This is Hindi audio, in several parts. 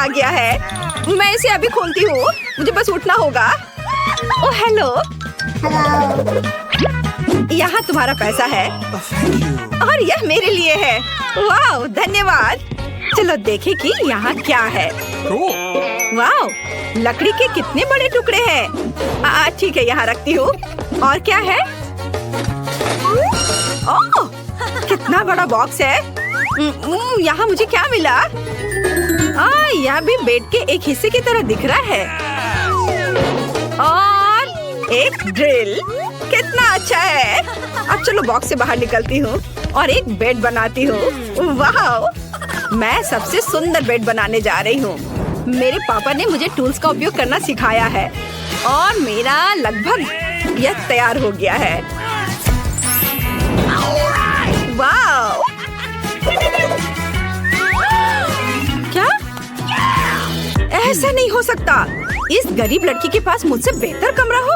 आ गया है। मैं इसे अभी खोलती हूँ। मुझे बस उठना होगा। ओह हेलो, यहाँ तुम्हारा पैसा है और यह मेरे लिए है। वाह धन्यवाद। चलो देखें कि यहाँ क्या है। वाह, लकड़ी के कितने बड़े टुकड़े हैं। ठीक है, यहाँ रखती हूँ। और क्या है? ओह, कितना बड़ा बॉक्स है। यहाँ मुझे क्या मिला? यह भी बेड के एक हिस्से की तरह दिख रहा है। और एक ड्रिल, कितना अच्छा है। अब चलो बॉक्स से बाहर निकलती हूँ और एक बेड बनाती हूँ। वाह, मैं सबसे सुंदर बेड बनाने जा रही हूँ। मेरे पापा ने मुझे टूल्स का उपयोग करना सिखाया है और मेरा लगभग यह तैयार हो गया है। वाह, क्या? ऐसा नहीं हो सकता। इस गरीब लड़की के पास मुझसे बेहतर कमरा हो।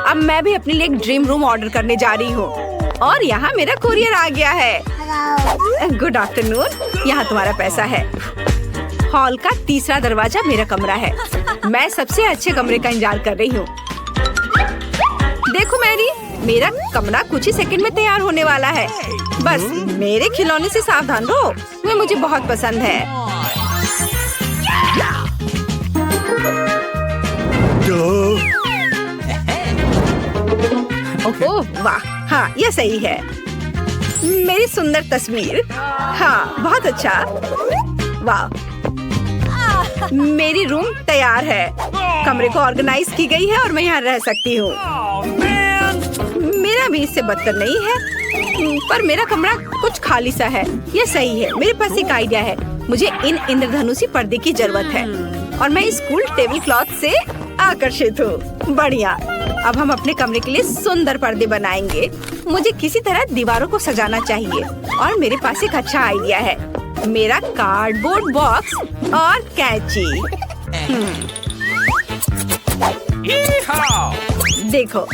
अब मैं भी अपने लिए एक ड्रीम रूम ऑर्डर करने जा रही हूँ और यहाँ मेरा कोरियर आ गया है। गुड आफ्टरनून, यहाँ तुम्हारा पैसा है। हॉल का तीसरा दरवाजा मेरा कमरा है। मैं सबसे अच्छे कमरे का इंतजार कर रही हूँ। देखो मैरी, मेरा कमरा कुछ ही सेकंड में तैयार होने वाला है। बस मेरे खिलौने से सावधान रहो, वे मुझे बहुत पसंद है। ओह वाह, हाँ यह सही है। मेरी सुंदर तस्वीर। हाँ बहुत अच्छा। वाह, मेरी रूम तैयार है। कमरे को ऑर्गेनाइज की गई है और मैं यहाँ रह सकती हूँ। मेरा भी इससे बदतर नहीं है, पर मेरा कमरा कुछ खाली सा है। यह सही है। मेरे पास एक आइडिया है। मुझे इन इंद्रधनुषी पर्दे की जरूरत है और मैं इस कूल टेबल क्लॉथ से आकर्षित हूँ। बढ़िया। अब हम अपने कमरे के लिए सुंदर पर्दे बनाएंगे। मुझे किसी तरह दीवारों को सजाना चाहिए और मेरे पास एक अच्छा आइडिया है। मेरा कार्डबोर्ड बॉक्स और कैंची। देखो,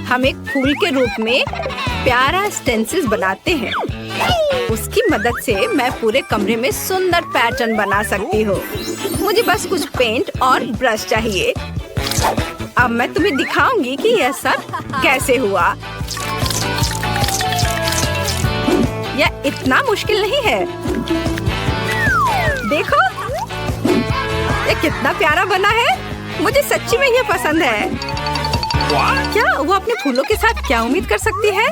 हम एक फूल के रूप में प्यारा स्टेंसिल्स बनाते हैं। उसकी मदद से मैं पूरे कमरे में सुंदर पैटर्न बना सकती हूँ। मुझे बस कुछ पेंट और ब्रश चाहिए। अब मैं तुम्हें दिखाऊंगी कि यह सब कैसे हुआ। यह इतना मुश्किल नहीं है। देखो, यह कितना प्यारा बना है। मुझे सच्ची में यह पसंद है। क्या वो अपने फूलों के साथ क्या उम्मीद कर सकती है?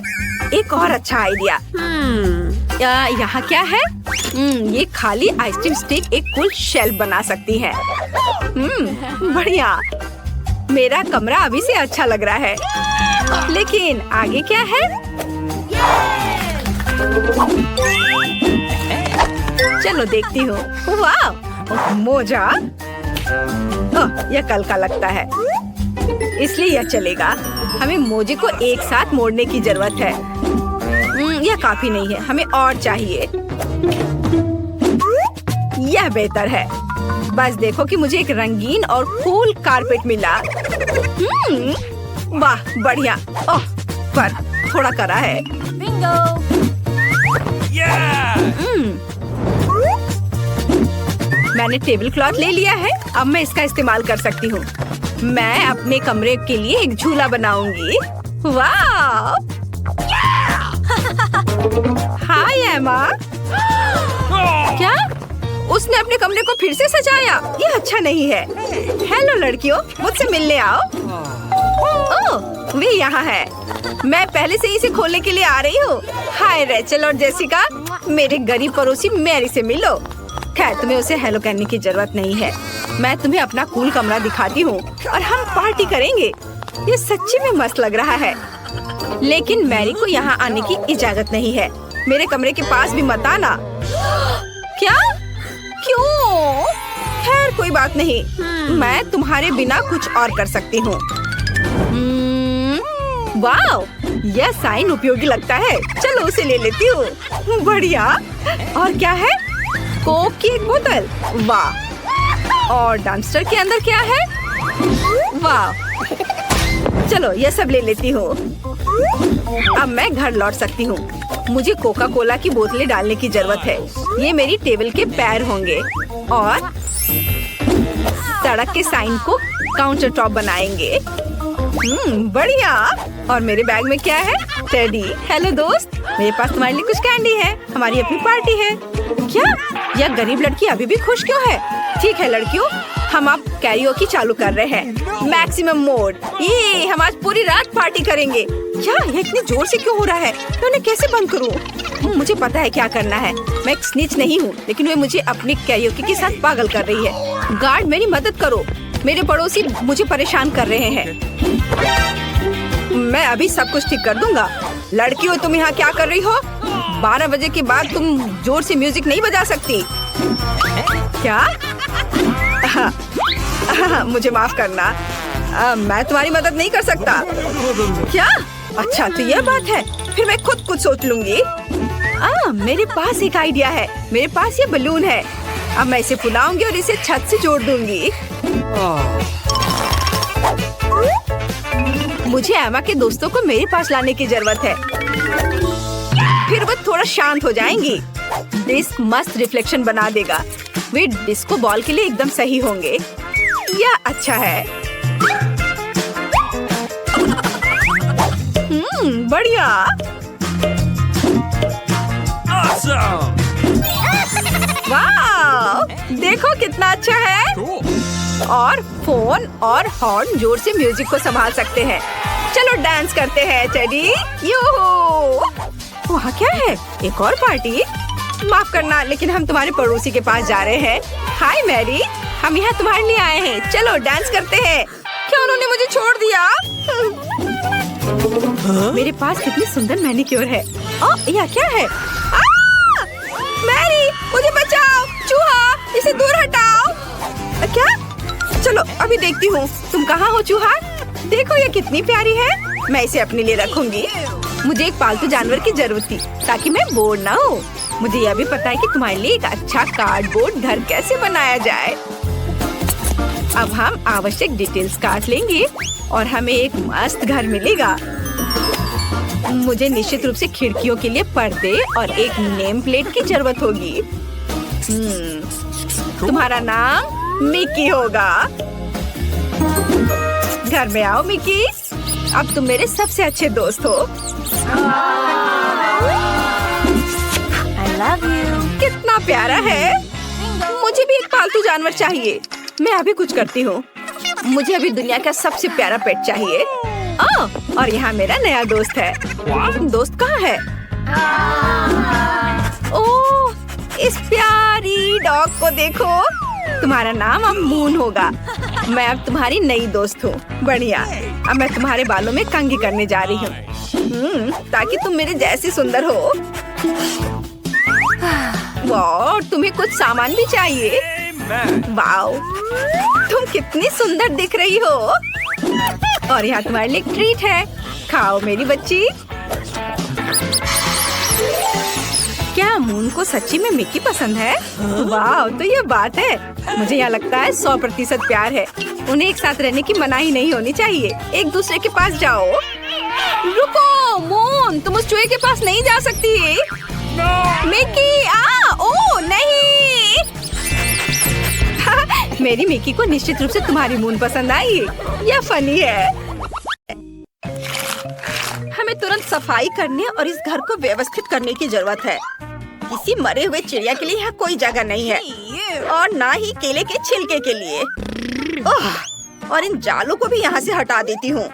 एक और अच्छा आइडिया। यहाँ क्या है? ये खाली आइसक्रीम स्टिक एक कूल शेल्फ बना सकती है। बढ़िया। मेरा कमरा अभी से अच्छा लग रहा है, लेकिन आगे क्या है? चलो देखती हूँ। वाह, मोजा। यह कल का लगता है, इसलिए यह चलेगा। हमें मोजे को एक साथ मोड़ने की जरूरत है। यह काफी नहीं है, हमें और चाहिए। यह बेहतर है। बस देखो कि मुझे एक रंगीन और कूल कारपेट मिला। वाह बढ़िया। ओह, पर थोड़ा कड़ा है। मैंने टेबल क्लॉथ ले लिया है। अब मैं इसका इस्तेमाल कर सकती हूँ। मैं अपने कमरे के लिए एक झूला बनाऊंगी। वाह! हाय एमा। क्या? उसने अपने कमरे को फिर से सजाया। ये अच्छा नहीं है। हेलो लड़कियों, मुझसे मिलने आओ। ओह, वे यहाँ है। मैं पहले से इसे खोलने के लिए आ रही हूँ। हाय रेचल और जेसिका, मेरे गरीब पड़ोसी मैरी से मिलो। खैर, तुम्हें उसे हेलो कहने की जरूरत नहीं है। मैं तुम्हें अपना कूल कमरा दिखाती हूँ और हम पार्टी करेंगे। ये सच्ची में मस्त लग रहा है, लेकिन मैरी को यहाँ आने की इजाजत नहीं है। मेरे कमरे के पास भी मत आना। क्या? क्यों? खैर कोई बात नहीं, मैं तुम्हारे बिना कुछ और कर सकती हूँ। वाह, यह साइन उपयोगी लगता है। चलो उसे ले लेती हूँ। बढ़िया। और क्या है? कोक की एक बोतल। वाह। और डम्पस्टर के अंदर क्या है? वाह। चलो यह सब ले लेती हूँ। अब मैं घर लौट सकती हूँ। मुझे कोका कोला की बोतलें डालने की जरूरत है। ये मेरी टेबल के पैर होंगे और सड़क के साइन को काउंटर टॉप बनाएंगे। बढ़िया। और मेरे बैग में क्या है? टेडी। हेलो दोस्त, मेरे पास तुम्हारे लिए कुछ कैंडी है। हमारी अपनी पार्टी है। क्या यह गरीब लड़की अभी भी खुश क्यों है? ठीक है लड़कियों, हम अब कैरियोकी चालू कर रहे हैं। Maximum mode. ये हम आज पूरी रात पार्टी करेंगे। क्या यह इतनी जोर से क्यों हो रहा है? मैं उन्हें कैसे बंद करूं? मुझे पता है क्या करना है। मैं एक स्निच नहीं हूँ, लेकिन वे मुझे अपनी कैरियोकी के साथ पागल कर रही है। गार्ड मेरी मदद करो, मेरे पड़ोसी मुझे परेशान कर रहे हैं। मैं अभी सब कुछ ठीक कर दूंगा। लड़कियों, तुम यहाँ क्या कर रही हो? 12 बजे के बाद तुम जोर से म्यूजिक नहीं बजा सकती। क्या? मुझे माफ करना, मैं तुम्हारी मदद नहीं कर सकता। क्या? अच्छा तो यह बात है, फिर मैं खुद कुछ सोच लूंगी। मेरे पास एक आइडिया है। मेरे पास ये बलून है। अब मैं इसे फुलाऊंगी और इसे छत से जोड़ दूंगी। मुझे एमा के दोस्तों को मेरे पास लाने की जरूरत है, फिर वो थोड़ा शांत हो जाएंगी। डिस्क मस्त रिफ्लेक्शन बना देगा। वे डिस्को बॉल के लिए एकदम सही होंगे। यह अच्छा है। बढ़िया। वाह, देखो कितना अच्छा है। और फोन और हॉर्न जोर से म्यूजिक को संभाल सकते हैं। चलो डांस करते हैं टेडी। यूहू! वहाँ क्या है? एक और पार्टी? माफ करना, लेकिन हम तुम्हारे पड़ोसी के पास जा रहे हैं। हाय मैरी, हम यहाँ तुम्हारे लिए आए हैं। चलो डांस करते हैं। क्या उन्होंने मुझे छोड़ दिया? मेरे पास कितनी सुंदर मैनिक्योर है। यह क्या है? मैरी, मुझे बचाओ! चूहा, इसे दूर हटाओ। क्या? चलो अभी देखती हूँ। तुम कहाँ हो चूहा? देखो ये कितनी प्यारी है। मैं इसे अपने लिए रखूंगी। मुझे एक पालतू जानवर की जरूरत थी ताकि मैं बोर ना हो। मुझे यह भी पता है कि तुम्हारे लिए एक अच्छा कार्डबोर्ड घर कैसे बनाया जाए। अब हम आवश्यक डिटेल्स काट लेंगे और हमें एक मस्त घर मिलेगा। मुझे निश्चित रूप से खिड़कियों के लिए पर्दे और एक नेम प्लेट की जरूरत होगी। तुम्हारा नाम मिकी होगा। घर में आओ मिकी, अब तुम मेरे सबसे अच्छे दोस्त हो। I love you. कितना प्यारा है। मुझे भी एक पालतू जानवर चाहिए। मैं अभी कुछ करती हूँ। मुझे अभी दुनिया का सबसे प्यारा पेट चाहिए। और यहाँ मेरा नया दोस्त है। दोस्त कहाँ है? ओह, इस प्यारी डॉग को देखो। तुम्हारा नाम अब मून होगा। मैं अब तुम्हारी नई दोस्त हूँ। बढ़िया। अब मैं तुम्हारे बालों में कंघी करने जा रही हूँ, ताकि तुम मेरे जैसी सुंदर हो। वाह, तुम्हें कुछ सामान भी चाहिए। वाह, तुम कितनी सुंदर दिख रही हो। और यहाँ तुम्हारे लिए एक ट्रीट है। खाओ मेरी बच्ची। क्या मून को सच्ची में मिकी पसंद है? वाह, तो ये बात है। मुझे यहाँ लगता है 100% प्यार है। उन्हें एक साथ रहने की मनाही नहीं होनी चाहिए। एक दूसरे के पास जाओ। रुको मून, तुम उस चूहे के पास नहीं जा सकती। मिकी, ओ नहीं। मेरी मिकी को निश्चित रूप से तुम्हारी मून पसंद आई। यह फनी है। हमें तुरंत सफाई करने और इस घर को व्यवस्थित करने की जरूरत है। किसी मरे हुए चिड़िया के लिए यहाँ कोई जगह नहीं है, और ना ही केले के छिलके के लिए। और इन जालों को भी यहाँ से हटा देती हूँ।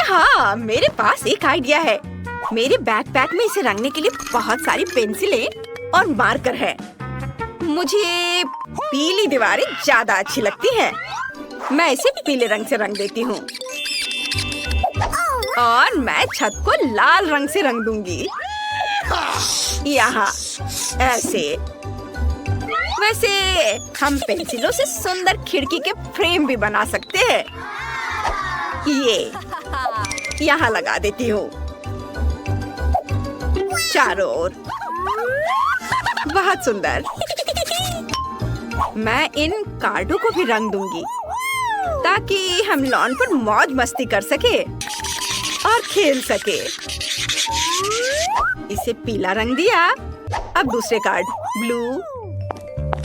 हाँ, मेरे पास एक आइडिया है। मेरे बैकपैक में इसे रंगने के लिए बहुत सारी पेंसिलें और मार्कर है। मुझे पीली दीवारें ज्यादा अच्छी लगती हैं। मैं इसे पीले रंग से रंग देती हूँ और मैं छत को लाल रंग से रंग दूंगी। यहाँ ऐसे। वैसे हम पेंसिलों से सुंदर खिड़की के फ्रेम भी बना सकते हैं। ये यहाँ लगा देती हूँ चारों ओर। बहुत सुंदर। मैं इन कार्डों को भी रंग दूंगी ताकि हम लॉन पर मौज मस्ती कर सके और खेल सके। इसे पीला रंग दिया। अब दूसरे कार्ड ब्लू,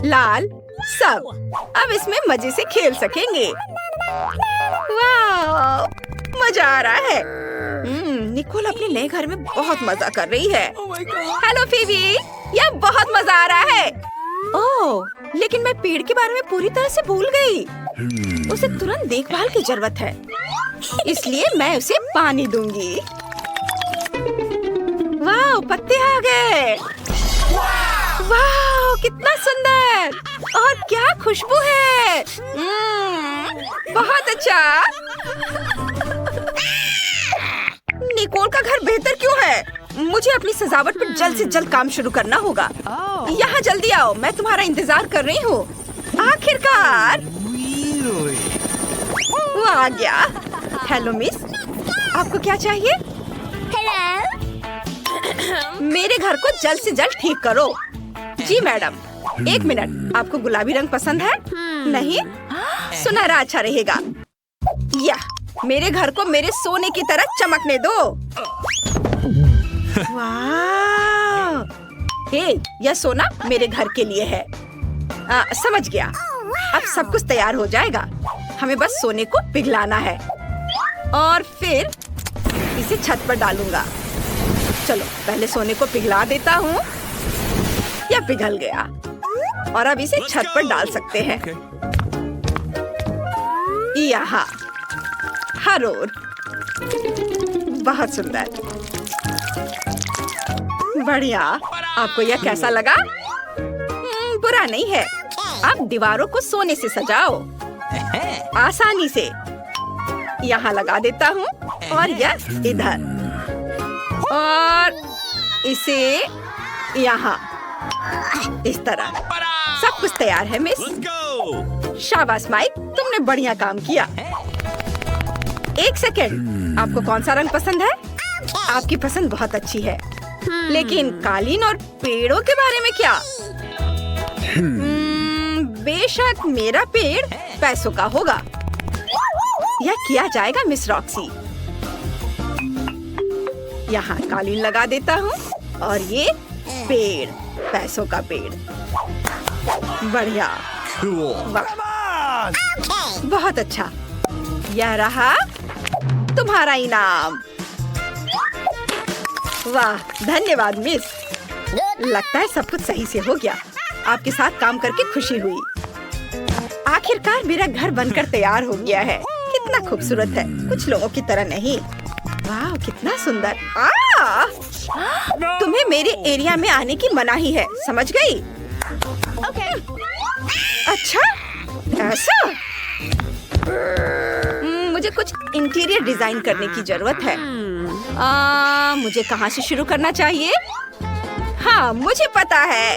लाल सब अब इसमें मजे से खेल सकेंगे। वाह, मजा आ रहा है। निकोल अपने नए घर में बहुत मजा कर रही है। हेलो फीबी, यह बहुत मजा आ रहा है। ओह, लेकिन मैं पेड़ के बारे में पूरी तरह से भूल गई। उसे तुरंत देखभाल की जरूरत है, इसलिए मैं उसे पानी दूंगी। वाह, पत्ते आ गए। वाह, कितना सुंदर और क्या खुशबू है। बहुत अच्छा। निकोल का घर बेहतर क्यों है? मुझे अपनी सजावट पर जल्द से जल्द काम शुरू करना होगा। यहाँ जल्दी आओ, मैं तुम्हारा इंतजार कर रही हूँ। आखिरकार वो आ गया। हेलो मिस, आपको क्या चाहिए? मेरे घर को जल्द से जल्द ठीक करो। जी मैडम। एक मिनट, आपको गुलाबी रंग पसंद है? नहीं, सुनहरा अच्छा रहेगा। या मेरे घर को मेरे सोने की तरह चमकने दो। वाह! हे, यह सोना मेरे घर के लिए है। समझ गया। अब सब कुछ तैयार हो जाएगा। हमें बस सोने को पिघलाना है और फिर इसे छत पर डालूंगा। चलो पहले सोने को पिघला देता हूँ। यह पिघल गया और अब इसे छत पर डाल सकते हैं। यहाँ हर ओर। बहुत सुंदर, बढ़िया। आपको यह कैसा लगा? बुरा नहीं है। अब दीवारों को सोने से सजाओ आसानी से। यहाँ लगा देता हूँ और यह इधर और इसे यहाँ, इस तरह। सब कुछ तैयार है मिस। शाबाश माइक, तुमने बढ़िया काम किया। एक सेकेंड, आपको कौन सा रंग पसंद है? आपकी पसंद बहुत अच्छी है, लेकिन कालीन और पेड़ों के बारे में क्या? बेशक मेरा पेड़ पैसों का होगा। यह किया जाएगा मिस रॉक्सी। यहाँ कालीन लगा देता हूँ और ये पेड़, पैसों का पेड़। बढ़िया। वाह, बहुत अच्छा। यह रहा तुम्हारा इनाम। वाह, धन्यवाद मिस। लगता है सब कुछ सही से हो गया। आपके साथ काम करके खुशी हुई। आखिरकार मेरा घर बनकर तैयार हो गया है। कितना खूबसूरत है, कुछ लोगों की तरह नहीं। वाह, कितना सुंदर। तुम्हें मेरे एरिया में आने की मनाही है, समझ गई? अच्छा, ऐसा? मुझे कुछ इंटीरियर डिजाइन करने की जरूरत है। मुझे कहाँ से शुरू करना चाहिए? हाँ, मुझे पता है।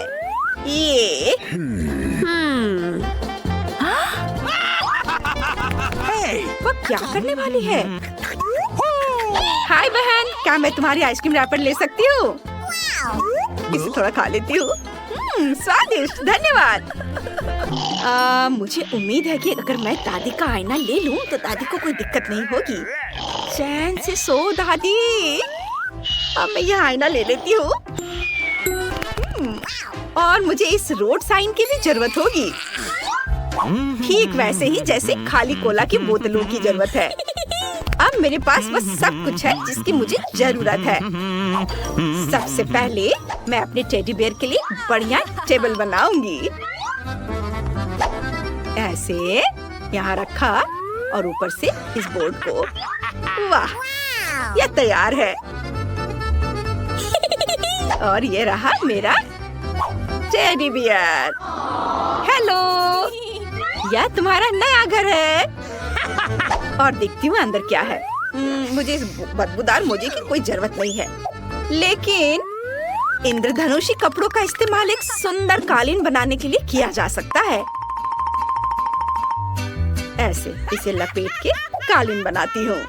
ये वो क्या करने वाली है? हाय बहन, क्या मैं तुम्हारी आइसक्रीम रैपर ले सकती हूँ? इसे थोड़ा खा लेती हूँ। स्वादिष्ट, धन्यवाद। मुझे उम्मीद है कि अगर मैं दादी का आईना ले लूं तो दादी को कोई दिक्कत नहीं होगी। चैन से सो दादी। अब मैं यह आईना ले लेती हूँ। और मुझे इस रोड साइन की भी जरूरत होगी, ठीक वैसे ही जैसे खाली कोला की बोतलों की जरूरत है। अब मेरे पास बस सब कुछ है जिसकी मुझे जरूरत है। सबसे पहले मैं अपने टेडी बेयर के लिए बढ़िया टेबल बनाऊंगी। ऐसे यहाँ रखा और ऊपर से इस बोर्ड को। वाह, यह तैयार है। और ये रहा मेरा टेडी बियर। हेलो, यह तुम्हारा नया घर है। और देखती हूँ अंदर क्या है। मुझे इस बदबूदार मोजे की कोई जरूरत नहीं है, लेकिन इंद्रधनुषी कपड़ों का इस्तेमाल एक सुंदर कालीन बनाने के लिए किया जा सकता है। ऐसे इसे लपेट के कालीन बनाती हूँ।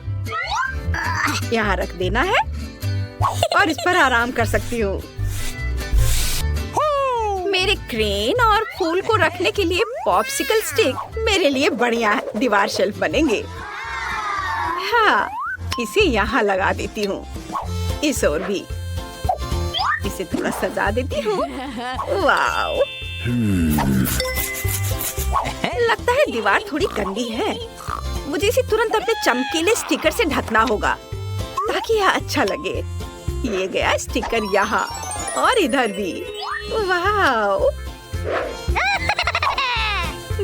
यहाँ रख देना है और इस पर आराम कर सकती हूँ। मेरे क्रेन और फूल को रखने के लिए पॉप्सिकल स्टिक मेरे लिए बढ़िया दीवार शेल्फ बनेंगे। हाँ, इसे यहाँ लगा देती हूँ। इस ओर भी इसे थोड़ा सजा देती हूँ। वाओ, लगता है दीवार थोड़ी गंदी है। मुझे इसे तुरंत अपने चमकीले स्टिकर से ढकना होगा ताकि यह अच्छा लगे। ये गया स्टिकर यहाँ और इधर भी। वाह,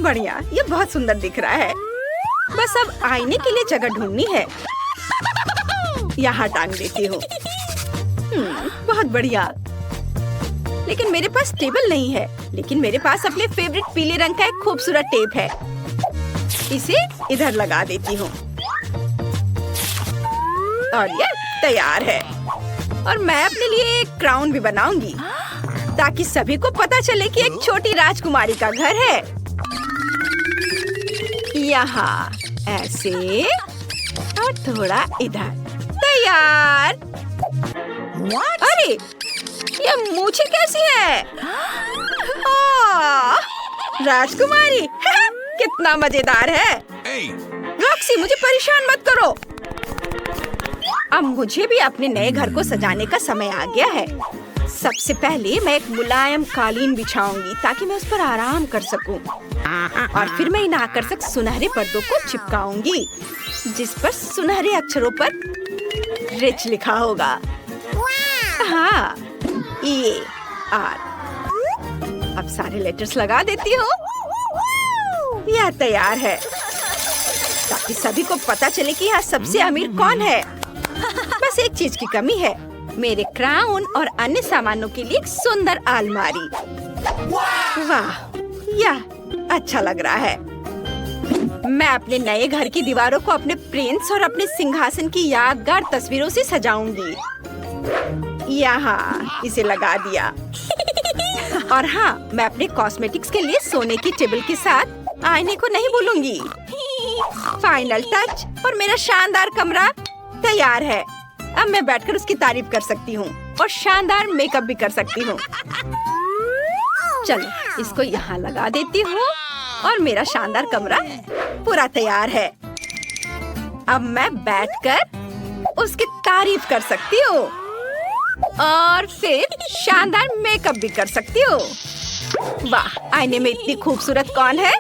बढ़िया, ये बहुत सुंदर दिख रहा है। बस अब आईने के लिए जगह ढूंढनी है। यहाँ टांग देती हूँ। बहुत बढ़िया। लेकिन मेरे पास टेबल नहीं है। लेकिन मेरे पास अपने फेवरेट पीले रंग का एक खूबसूरत टेप है। इसे इधर लगा देती हूँ और ये तैयार है। और मैं अपने लिए एक क्राउन भी बनाऊंगी ताकि सभी को पता चले कि एक छोटी राजकुमारी का घर है। यहाँ ऐसे और थोड़ा इधर। तैयार। अरे, ये मूछें कैसी है? राजकुमारी कितना मजेदार है। रॉक्सी, मुझे परेशान मत करो। अब मुझे भी अपने नए घर को सजाने का समय आ गया है। सबसे पहले मैं एक मुलायम कालीन बिछाऊंगी ताकि मैं उस पर आराम कर सकूं। और फिर मैं इन आकर्षक सुनहरे पर्दों को चिपकाऊंगी जिस पर सुनहरे अक्षरों पर रिच लिखा होगा। हाँ, EAR। अब सारे लेटर्स लगा देती हूँ। यह तैयार है ताकि सभी को पता चले कि यहाँ सबसे अमीर कौन है। बस एक चीज की कमी है, मेरे क्राउन और अन्य सामानों के लिए एक सुंदर अलमारी। वाह, यह अच्छा लग रहा है। मैं अपने नए घर की दीवारों को अपने प्रिंस और अपने सिंहासन की यादगार तस्वीरों से सजाऊंगी। यहाँ इसे लगा दिया। और हाँ, मैं अपने कॉस्मेटिक्स के लिए सोने की टेबल के साथ आईने को नहीं भूलूंगी। फाइनल टच और मेरा शानदार कमरा तैयार है। अब मैं बैठकर उसकी तारीफ कर सकती हूँ और शानदार मेकअप भी कर सकती हूँ। चलो, इसको यहाँ लगा देती हूँ और मेरा शानदार कमरा पूरा तैयार है। अब मैं बैठकर उसकी तारीफ कर सकती हूँ और फिर शानदार मेकअप भी कर सकती हूँ। वाह, आईने में इतनी खूबसूरत कौन है?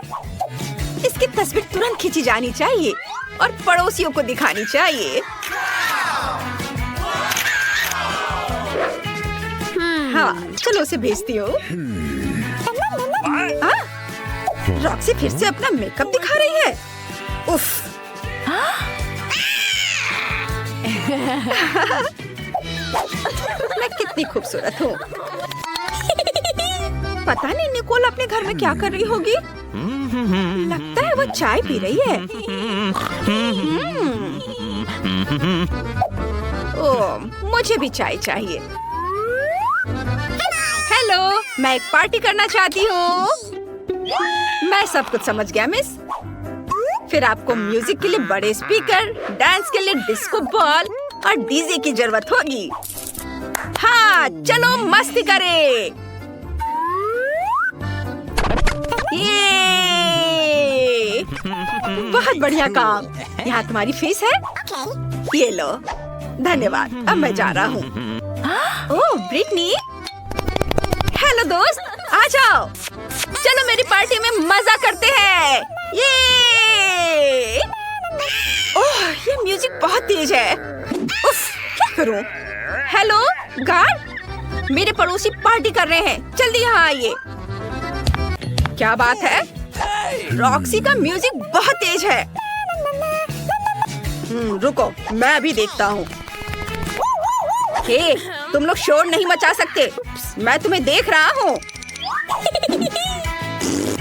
इसकी तस्वीर तुरंत खींची जानी चाहिए और पड़ोसियों को दिखानी चाहिए। हाँ, चलो उसे भेजती हूँ। रॉक्सी फिर से अपना मेकअप दिखा रही है। उफ। मैं कितनी खूबसूरत हूँ। पता नहीं निकोल अपने घर में क्या कर रही होगी। लगता है वो चाय पी रही है। ओह, मुझे भी चाय चाहिए। हेलो, मैं एक पार्टी करना चाहती हूँ। मैं सब कुछ समझ गया मिस। फिर आपको म्यूजिक के लिए बड़े स्पीकर, डांस के लिए डिस्को बॉल और डीजे की जरूरत होगी। हाँ, चलो मस्ती करें। ये बहुत बढ़िया काम। यहाँ तुम्हारी फीस है। ये लो। धन्यवाद। अब मैं जा रहा हूँ। ओह, ब्रिटनी। हेलो दोस्त, आ जाओ। चलो मेरी पार्टी में मजा करते हैं। ये ओह, ये म्यूजिक बहुत तेज है। उफ, क्या करूं? हेलो गार्ड, मेरे पड़ोसी पार्टी कर रहे हैं, जल्दी यहाँ आइए। क्या बात है? रॉक्सी का म्यूजिक बहुत तेज है। रुको, मैं अभी देखता हूँ। हे, तुम लोग शोर नहीं मचा सकते। मैं तुम्हें देख रहा हूँ।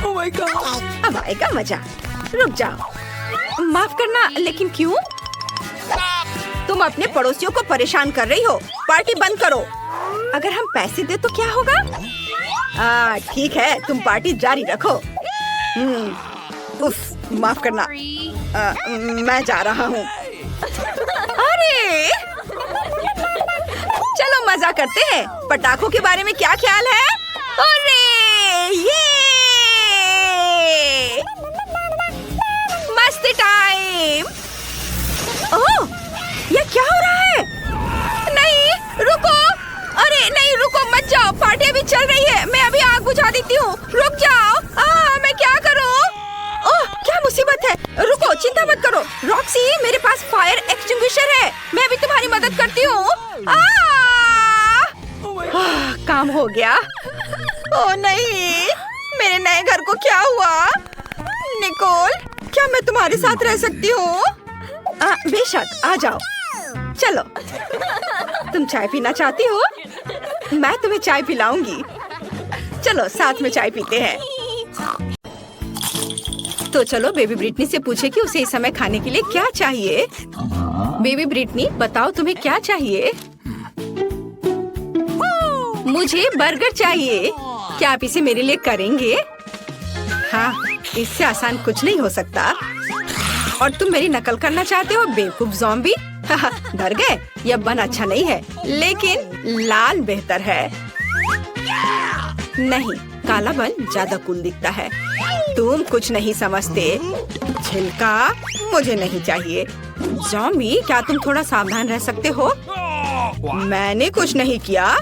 Oh my God! अब आएगा मजा। रुक जाओ। माफ करना, लेकिन क्यों? तुम अपने पड़ोसियों को परेशान कर रही हो। पार्टी बंद करो। अगर हम पैसे दे तो क्या होगा? ठीक है, तुम पार्टी जारी रखो। उफ, माफ करना। मैं जा रहा हूँ। अरे, चलो मजा करते हैं। पटाखों के बारे में क्या ख्याल है? अरे, ये मस्ती टाइम। ओह, ये क्या हो रहा है? नहीं, रुको। अरे नहीं, रुको मत जाओ। पार्टी अभी चल रही है। मैं अभी आग बुझा देती हूँ। रुक जाओ। मैं क्या करूँ? काम हो गया। ओ नहीं, मेरे नए घर को क्या हुआ? निकोल, क्या मैं तुम्हारे साथ रह सकती हूँ? बेशक, आ जाओ। चलो, तुम चाय पीना चाहती हो? मैं तुम्हें चाय पिलाऊंगी। चलो साथ में चाय पीते हैं। तो चलो बेबी ब्रिटनी से पूछे कि उसे इस समय खाने के लिए क्या चाहिए। बेबी ब्रिटनी, बताओ तुम्हें क्या चाहिए? मुझे बर्गर चाहिए। क्या आप इसे मेरे लिए करेंगे? हाँ, इससे आसान कुछ नहीं हो सकता। और तुम मेरी नकल करना चाहते हो बेवकूफ ज़ॉम्बी? डर गए? यह बन अच्छा नहीं है, लेकिन लाल बेहतर है। नहीं, काला बन ज्यादा कूल दिखता है। तुम कुछ नहीं समझते। छिलका मुझे नहीं चाहिए। ज़ॉम्बी, क्या तुम थोड़ा सावधान रह सकते हो? मैंने कुछ नहीं किया।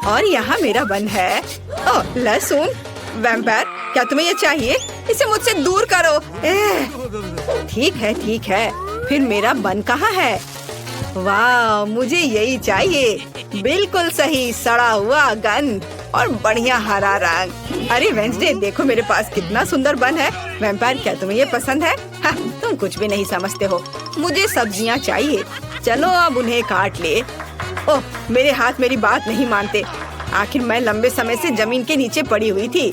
और यहाँ मेरा बन है। ओह, लहसुन। वैम्पायर, क्या तुम्हें ये चाहिए? इसे मुझसे दूर करो। ठीक है, ठीक है। फिर मेरा बन कहाँ है? वाह, मुझे यही चाहिए। बिल्कुल सही, सड़ा हुआ गन और बढ़िया हरा रंग। अरे वेंसडे, देखो मेरे पास कितना सुंदर बन है। वैम्पायर, क्या तुम्हें ये पसंद है? हाँ, तुम कुछ भी नहीं समझते हो। मुझे सब्जियाँ चाहिए। चलो अब उन्हें काट ले। ओह, मेरे हाथ मेरी बात नहीं मानते। आखिर मैं लंबे समय से जमीन के नीचे पड़ी हुई थी।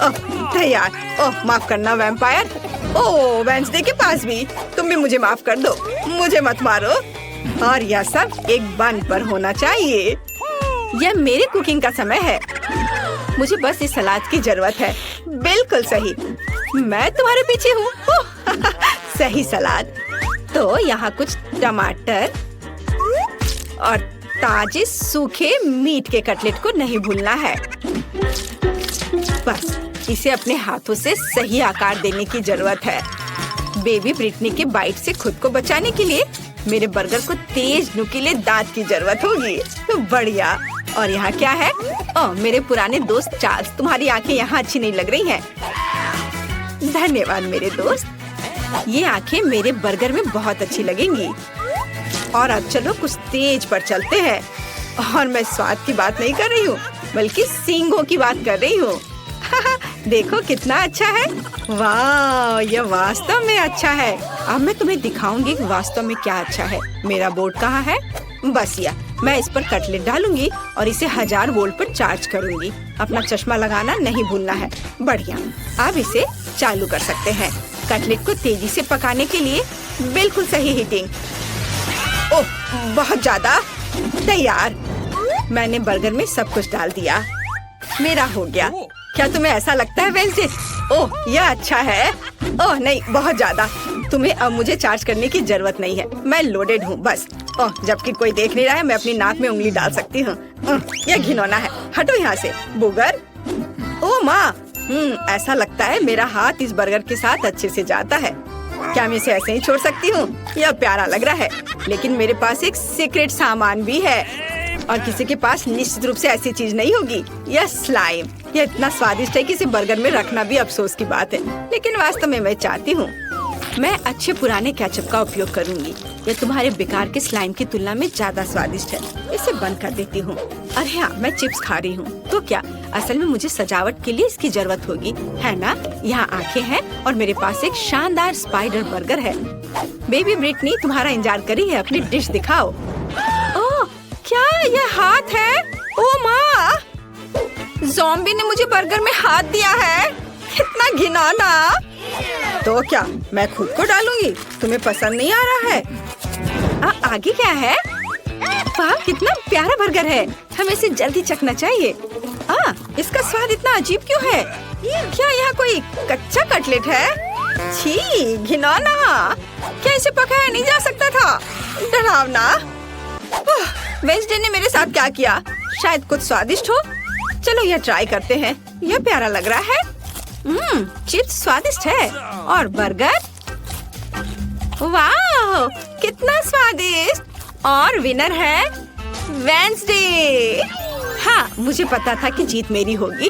ओह, तैयार। ओह, माफ करना वैम्पायर। ओह, वेंसडे के पास भी। तुम भी मुझे माफ कर दो। मुझे मत मारो। और यह सब एक बन पर होना चाहिए। यह मेरी कुकिंग का समय है। मुझे बस इस सलाद की जरूरत है। बिल्कुल सही, मैं तुम्हारे पीछे हूँ। सही सलाद। तो यहाँ कुछ टमाटर और ताजे सूखे मीट के कटलेट को नहीं भूलना है। बस इसे अपने हाथों से सही आकार देने की जरूरत है। बेबी ब्रिटनी के बाइट से खुद को बचाने के लिए मेरे बर्गर को तेज नुकीले दांत की जरूरत होगी। तो बढ़िया। और यहाँ क्या है? ओह, मेरे पुराने दोस्त चार्ल्स, तुम्हारी आंखें यहाँ अच्छी नहीं लग रही हैं। धन्यवाद मेरे दोस्त। ये आंखें मेरे बर्गर में बहुत अच्छी लगेंगी। और अब चलो कुछ तेज पर चलते हैं। और मैं स्वाद की बात नहीं कर रही हूँ, बल्कि सींगों की बात कर रही हूँ। देखो कितना अच्छा है। वाह, यह वास्तव में अच्छा है। अब मैं तुम्हें दिखाऊंगी कि वास्तव में क्या अच्छा है। मेरा बोर्ड कहाँ है? बस या मैं इस पर कटलेट डालूंगी और इसे 1000 वोल्ट पर चार्ज करूंगी। अपना चश्मा लगाना नहीं भूलना है। बढ़िया, अब इसे चालू कर सकते हैं। कटलेट को तेजी से पकाने के लिए बिल्कुल सही हीटिंग। ओह, बहुत ज्यादा। तैयार। मैंने बर्गर में सब कुछ डाल दिया। मेरा हो गया। क्या तुम्हें ऐसा लगता है वेंसडे? ओह, यह अच्छा है। ओह नहीं, बहुत ज्यादा। तुम्हें अब मुझे चार्ज करने की जरूरत नहीं है। मैं लोडेड हूँ बस। ओह, जबकि कोई देख नहीं रहा है, मैं अपनी नाक में उंगली डाल सकती हूँ। यह घिनौना है। हटो यहाँ से बुगर। ओह माँ, ऐसा लगता है मेरा हाथ इस बर्गर के साथ अच्छे से जाता है। क्या मैं इसे ऐसे ही छोड़ सकती हूँ? यह प्यारा लग रहा है, लेकिन मेरे पास एक सीक्रेट सामान भी है। और किसी के पास निश्चित रूप से ऐसी चीज नहीं होगी। यह स्लाइम। यह इतना स्वादिष्ट है कि इसे बर्गर में रखना भी अफसोस की बात है, लेकिन वास्तव में मैं चाहती हूँ। मैं अच्छे पुराने केचप का उपयोग करूंगी। यह तुम्हारे बेकार के स्लाइम की तुलना में ज्यादा स्वादिष्ट है। इसे बंद कर देती हूँ। अरे हाँ, मैं चिप्स खा रही हूँ तो क्या? असल में मुझे सजावट के लिए इसकी जरूरत होगी, है ना? यहाँ आंखें हैं और मेरे पास एक शानदार स्पाइडर बर्गर है। बेबी ब्रिटनी तुम्हारा इंतजार कर रही है। अपनी डिश दिखाओ। ओह, क्या यह हाथ है? ओह माँ, ज़ॉम्बी ने मुझे बर्गर में हाथ दिया है। कितना घिनौना। तो क्या मैं खुद को डालूंगी? तुम्हें पसंद नहीं आ रहा है? आगे क्या है? वाह, कितना प्यारा बर्गर है। हमें इसे जल्दी चखना चाहिए। इसका स्वाद इतना अजीब क्यों है? क्या यहाँ कोई कच्चा कटलेट है? छी, घिनौना। क्या इसे पकाया नहीं जा सकता था? डरावना। वेंसडे ने मेरे साथ क्या किया? शायद कुछ स्वादिष्ट हो। चलो यह ट्राई करते हैं। यह प्यारा लग रहा है। चिप्स स्वादिष्ट है और बर्गर, वाह कितना स्वादिष्ट। और विनर है वेंसडे। हाँ, मुझे पता था कि जीत मेरी होगी।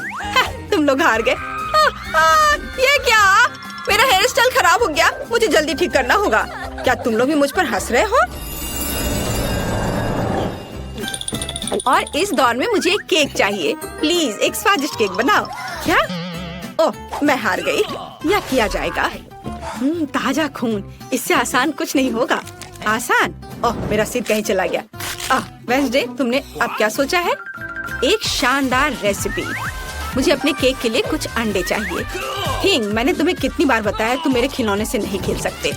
तुम लोग हार गए। ये क्या? मेरा हेयर स्टाइल खराब हो गया। मुझे जल्दी ठीक करना होगा। क्या तुम लोग भी मुझ पर हंस रहे हो? और इस दौर में मुझे एक केक चाहिए। प्लीज एक स्वादिष्ट केक बनाओ। क्या? ओह, मैं हार गई। यह किया जाएगा। ताजा खून, इससे आसान कुछ नहीं होगा। आसान? ओह, मेरा सिर कहीं चला गया। वेंसडे, तुमने अब क्या सोचा है? एक शानदार रेसिपी। मुझे अपने केक के लिए कुछ अंडे चाहिए। हिंग, मैंने तुम्हें कितनी बार बताया तुम मेरे खिलौने से नहीं खेल सकते।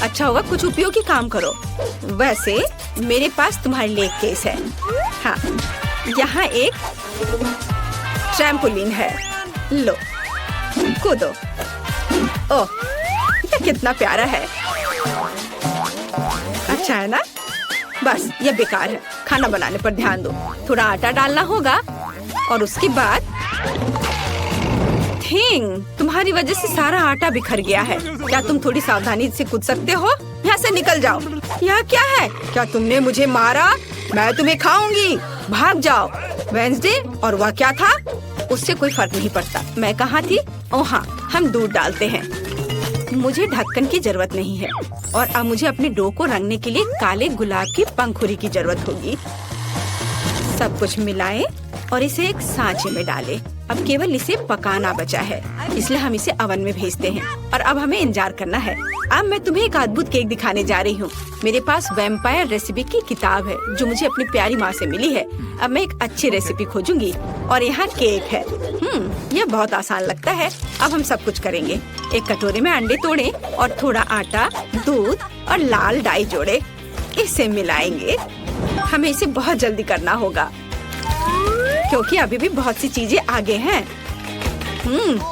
अच्छा होगा कुछ उपयोगी काम करो। वैसे मेरे पास तुम्हारे लिए एक केस है। हाँ, यहाँ एक ट्रैम्पोलिन है। लो, कूदो। ओह, ये कितना प्यारा है। अच्छा है ना? बस ये बेकार है। खाना बनाने पर ध्यान दो। थोड़ा आटा डालना होगा और उसके बाद थिंग, तुम्हारी वजह से सारा आटा बिखर गया है। क्या तुम थोड़ी सावधानी से कूद सकते हो? यहाँ से निकल जाओ। यह क्या है? क्या तुमने मुझे मारा? मैं तुम्हें खाऊंगी। भाग जाओ। वेंसडे, और वह क्या था? उससे कोई फर्क नहीं पड़ता। मैं कहाँ थी? ओह हाँ, हम दूध डालते हैं। मुझे ढक्कन की जरूरत नहीं है और अब मुझे अपने डो को रंगने के लिए काले गुलाब की पंखुड़ी की जरूरत होगी। सब कुछ मिलाएं और इसे एक सांचे में डालें। अब केवल इसे पकाना बचा है, इसलिए हम इसे ओवन में भेजते हैं। और अब हमें इंतजार करना है। अब मैं तुम्हें एक अद्भुत केक दिखाने जा रही हूँ। मेरे पास वैम्पायर रेसिपी की किताब है जो मुझे अपनी प्यारी माँ से मिली है। अब मैं एक अच्छी रेसिपी खोजूंगी और यहाँ केक है। यह बहुत आसान लगता है। अब हम सब कुछ करेंगे। एक कटोरे में अंडे तोड़ें और थोड़ा आटा, दूध और लाल डाई जोड़े। इसे मिलाएंगे। हमें इसे बहुत जल्दी करना होगा क्योंकि अभी भी बहुत सी चीजें आगे हैं।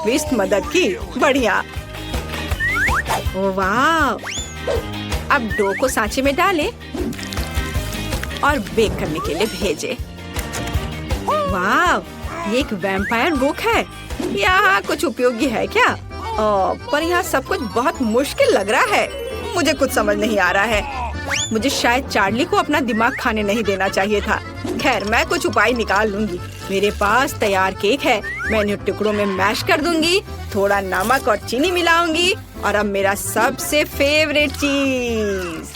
विस्ट मदद की। बढ़िया। वाह। अब डो को सांचे में डालें और बेक करने के लिए भेजें। वाह, ये एक वैम्पायर बुक है। यहाँ कुछ उपयोगी है क्या? पर यहाँ सब कुछ बहुत मुश्किल लग रहा है। मुझे कुछ समझ नहीं आ रहा है। मुझे शायद चार्ली को अपना दिमाग खाने नहीं देना चाहिए था। खैर, मैं कुछ उपाय निकाल लूंगी। मेरे पास तैयार केक है। मैं इन्हें टुकड़ों में मैश कर दूंगी, थोड़ा नमक और चीनी मिलाऊंगी और अब मेरा सबसे फेवरेट चीज,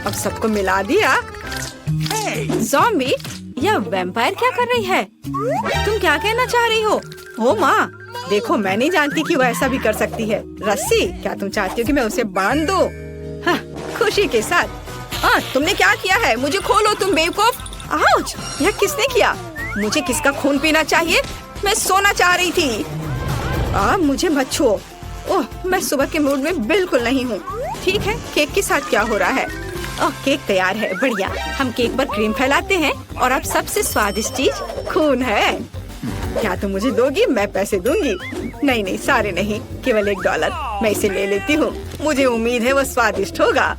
अब सबको मिला दिया। ज़ॉम्बी, यह वैम्पायर क्या कर रही है? तुम क्या कहना चाह रही हो? ओ माँ, देखो, मैं नहीं जानती कि वो ऐसा भी कर सकती है। रस्सी, क्या तुम चाहती हो कि मैं उसे बांध दूं? हाँ, खुशी के साथ। तुमने क्या किया है? मुझे खोलो तुम बेवकूफ। आउच! यह किसने किया? मुझे किसका खून पीना चाहिए? मैं सोना चाह रही थी। मुझे मत छुओ। ओह, मैं सुबह के मूड में बिल्कुल नहीं हूँ। ठीक है, केक के साथ क्या हो रहा है? केक तैयार है। बढ़िया। हम केक पर क्रीम फैलाते हैं और अब सबसे स्वादिष्ट चीज खून है। क्या तुम मुझे दोगी? मैं पैसे दूंगी। नहीं, सारे नहीं, केवल $1। मैं इसे ले लेती हूँ। मुझे उम्मीद है वो स्वादिष्ट होगा।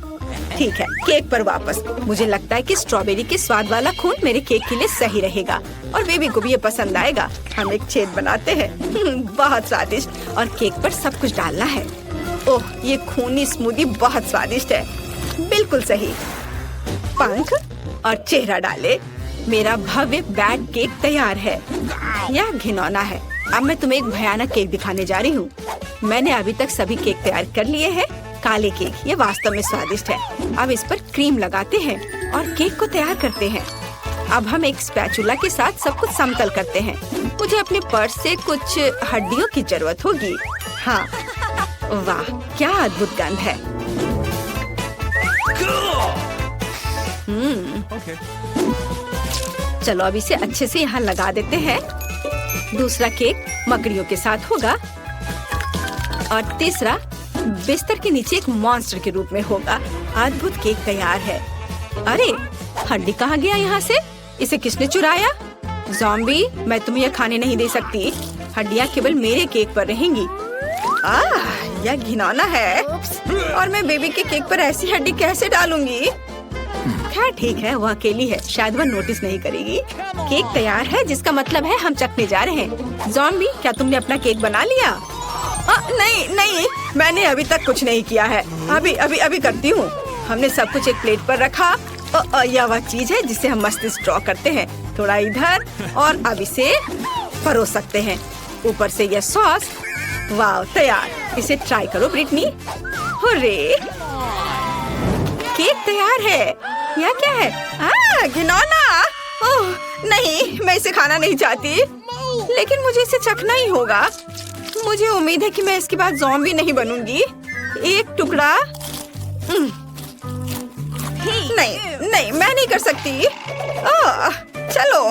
ठीक है, केक पर वापस। मुझे लगता है कि स्ट्रॉबेरी के स्वाद वाला खून मेरे केक के लिए सही रहेगा और बेबी को भी ये पसंद आएगा। हम एक छेद बनाते हैं। बहुत स्वादिष्ट। और केक पर सब कुछ डालना है। ओह, ये खूनी स्मूदी बहुत स्वादिष्ट है। बिल्कुल सही। पंख और चेहरा डाले। मेरा भव्य बैड केक तैयार है। यह घिनौना है। अब मैं तुम्हें एक भयानक केक दिखाने जा रही हूँ। मैंने अभी तक सभी केक तैयार कर लिए हैं। काले केक, ये वास्तव में स्वादिष्ट है। अब इस पर क्रीम लगाते हैं और केक को तैयार करते हैं। अब हम एक स्पैचुला के साथ सब कुछ समतल करते हैं। मुझे अपने पर्स से कुछ हड्डियों की जरूरत होगी। हाँ, वाह, क्या अद्भुत गंध है। चलो अब इसे अच्छे से यहाँ लगा देते हैं। दूसरा केक मकड़ियों के साथ होगा और तीसरा बिस्तर के नीचे एक मॉन्स्टर के रूप में होगा। अद्भुत केक तैयार है। अरे, हड्डी कहाँ गया यहाँ से? इसे किसने चुराया? ज़ॉम्बी, मैं तुम्हें यह खाने नहीं दे सकती। हड्डियाँ केवल मेरे केक पर रहेंगी। यह घिनौना है और मैं बेबी के केक पर ऐसी हड्डी कैसे डालूंगी? खैर ठीक है, वो अकेली है, शायद वह नोटिस नहीं करेगी। केक तैयार है, जिसका मतलब है हम चखने जा रहे हैं। ज़ॉम्बी, क्या तुमने अपना केक बना लिया? नहीं, मैंने अभी तक कुछ नहीं किया है। अभी करती हूँ। हमने सब कुछ एक प्लेट पर रखा। यह वह चीज है जिसे हम मस्तिष्क ड्रॉ करते हैं। थोड़ा इधर और अब इसे परोस सकते हैं। ऊपर से यह सॉस। वाह, तैयार। इसे ट्राई करो ब्रिटनी। हुर्रे! केक तैयार है। यह क्या है? घिनौना। ओह नहीं, मैं इसे खाना नहीं चाहती, लेकिन मुझे इसे चखना ही होगा। मुझे उम्मीद है कि मैं इसके बाद ज़ॉम्बी नहीं बनूंगी। एक टुकड़ा। नहीं, मैं नहीं कर सकती। चलो।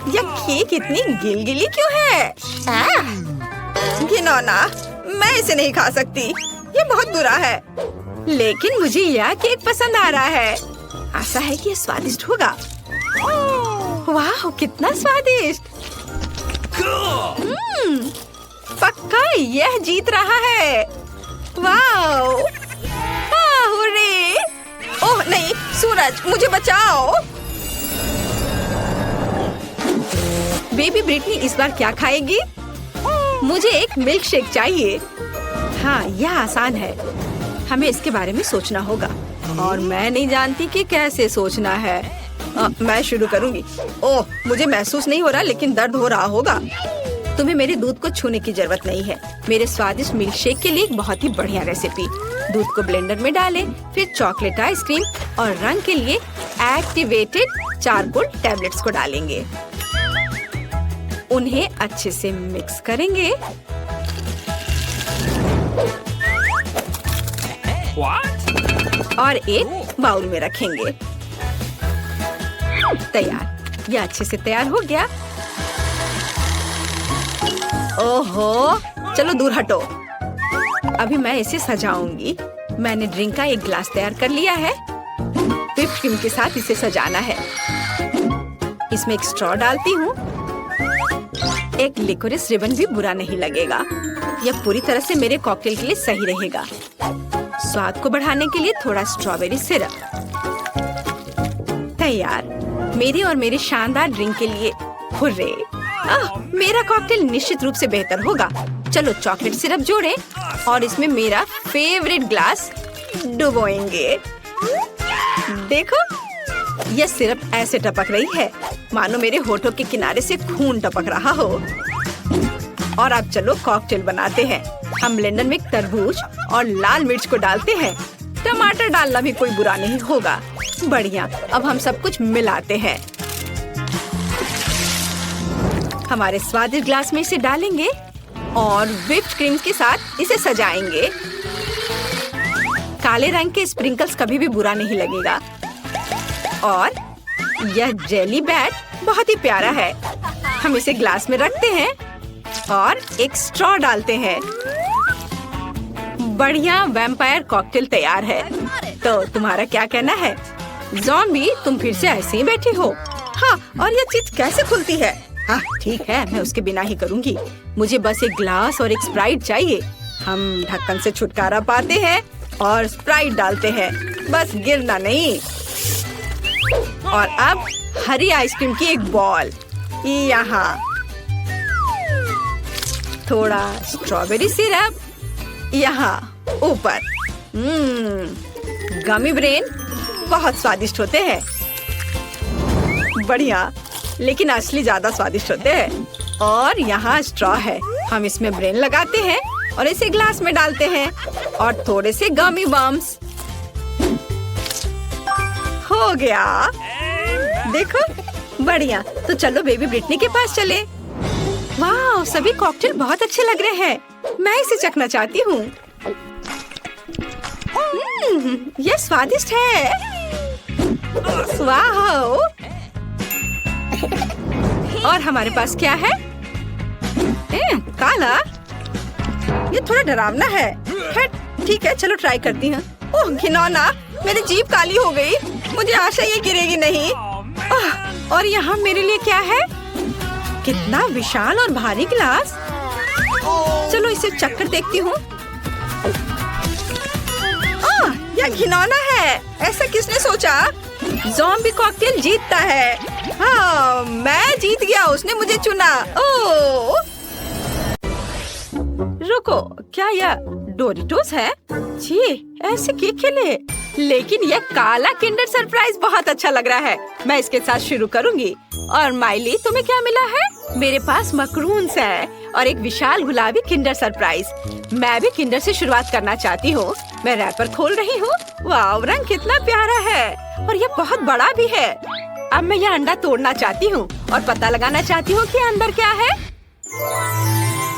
यह केक इतनी गिलगिली क्यों है? घिनौना, मैं इसे नहीं खा सकती, ये बहुत बुरा है। लेकिन मुझे यह केक पसंद आ रहा है। आशा है कि ये स्वादिष्ट होगा। वाह, कितना स्वादिष्ट। पक्का यह जीत रहा है। वाह, हुर्रे। ओह नहीं, सूरज, मुझे बचाओ। बेबी ब्रिटनी इस बार क्या खाएगी? मुझे एक मिल्क शेक चाहिए। हाँ, यह आसान है। हमें इसके बारे में सोचना होगा, और मैं नहीं जानती कि कैसे सोचना है। मैं शुरू करूंगी। ओह, मुझे महसूस नहीं हो रहा, लेकिन दर्द हो रहा होगा। तुम्हें मेरे दूध को छूने की जरूरत नहीं है। मेरे स्वादिष्ट मिल्क शेक के लिए एक बहुत ही बढ़िया रेसिपी। दूध को ब्लेंडर में डालें, फिर चॉकलेट आइसक्रीम और रंग के लिए एक्टिवेटेड चारकोल टैबलेट्स को डालेंगे। उन्हें अच्छे से मिक्स करेंगे। और एक बाउल में रखेंगे। तैयार। यह अच्छे से तैयार हो गया। ओहो, चलो दूर हटो। अभी मैं इसे सजाऊंगी। मैंने ड्रिंक का एक ग्लास तैयार कर लिया है। व्हिप क्रीम के साथ इसे सजाना है। इसमें एक स्ट्रॉ डालती हूँ। एक लिकोरिस रिबन भी बुरा नहीं लगेगा। यह पूरी तरह से मेरे कॉकटेल के लिए सही रहेगा। स्वाद को बढ़ाने के लिए थोड़ा स्ट्रॉबेरी सिरप। तैयार। मेरे और मेरे शानदार ड्रिंक के लिए हुर्रे। मेरा कॉकटेल निश्चित रूप से बेहतर होगा। चलो चॉकलेट सिरप जोड़ें और इसमें मेरा फेवरेट ग्लास डुबोएंगे। देखो, यह सिरप ऐसे टपक रही है मानो मेरे होठों के किनारे से खून टपक रहा हो। और अब चलो कॉकटेल बनाते हैं। हम ब्लेंडर में तरबूज और लाल मिर्च को डालते हैं। टमाटर डालना भी कोई बुरा नहीं होगा। बढ़िया, अब हम सब कुछ मिलाते हैं। हमारे स्वादिष्ट ग्लास में इसे डालेंगे और व्हिप्ड क्रीम के साथ इसे सजाएंगे। काले रंग के स्प्रिंकल्स कभी भी बुरा नहीं लगेगा। और यह जेली बैट बहुत ही प्यारा है। हम इसे ग्लास में रखते हैं और एक स्ट्रॉ डालते हैं। बढ़िया वैम्पायर कॉकटेल तैयार है। तो तुम्हारा क्या कहना है? ज़ॉम्बी, तुम फिर से ऐसे ही बैठे हो। हाँ, और यह चीज कैसे खुलती है? हाँ ठीक है, मैं उसके बिना ही करूँगी। मुझे बस एक ग्लास और एक स्प्राइट चाहिए। हम ढक्कन से छुटकारा पाते हैं और स्प्राइट डालते हैं, बस गिरना नहीं। और अब हरी आइसक्रीम की एक बॉल यहाँ, थोड़ा स्ट्रॉबेरी सिरप यहाँ ऊपर। गमी ब्रेन बहुत स्वादिष्ट होते हैं। बढ़िया, लेकिन असली ज्यादा स्वादिष्ट होते हैं। और यहाँ स्ट्रॉ है। हम इसमें ब्रेन लगाते हैं और इसे ग्लास में डालते हैं और थोड़े से गमी बम्स। हो गया, देखो, बढ़िया। तो चलो बेबी ब्रिटनी के पास चले। वाह, सभी कॉकटेल बहुत अच्छे लग रहे हैं। मैं इसे चखना चाहती हूँ। यह स्वादिष्ट है। वाह, और हमारे पास क्या है? काला। ये थोड़ा डरावना है। ठीक है, चलो ट्राई करती हूँ। ओह घिनौना, मेरी जीभ काली हो गई। मुझे आशा ये गिरेगी नहीं। और यहाँ मेरे लिए क्या है? कितना विशाल और भारी गिलास। चलो इसे चक्कर देखती हूँ। यह घिनौना है। ऐसा किसने सोचा? ज़ॉम्बी कॉकटेल जीतता है। हाँ, मैं जीत गया, उसने मुझे चुना। ओह, रुको, क्या यह डोरिटोस है? जी, ऐसे केक खेले। लेकिन यह काला किंडर सरप्राइज बहुत अच्छा लग रहा है। मैं इसके साथ शुरू करूंगी। और माइली, तुम्हें क्या मिला है? मेरे पास मकरून्स है और एक विशाल गुलाबी किंडर सरप्राइज। मैं भी किंडर से शुरुआत करना चाहती हूँ। मैं रैपर खोल रही हूँ। वाह, रंग कितना प्यारा है। और ये बहुत बड़ा भी है। अब मैं ये अंडा तोड़ना चाहती हूँ और पता लगाना चाहती हूँ कि अंदर क्या है।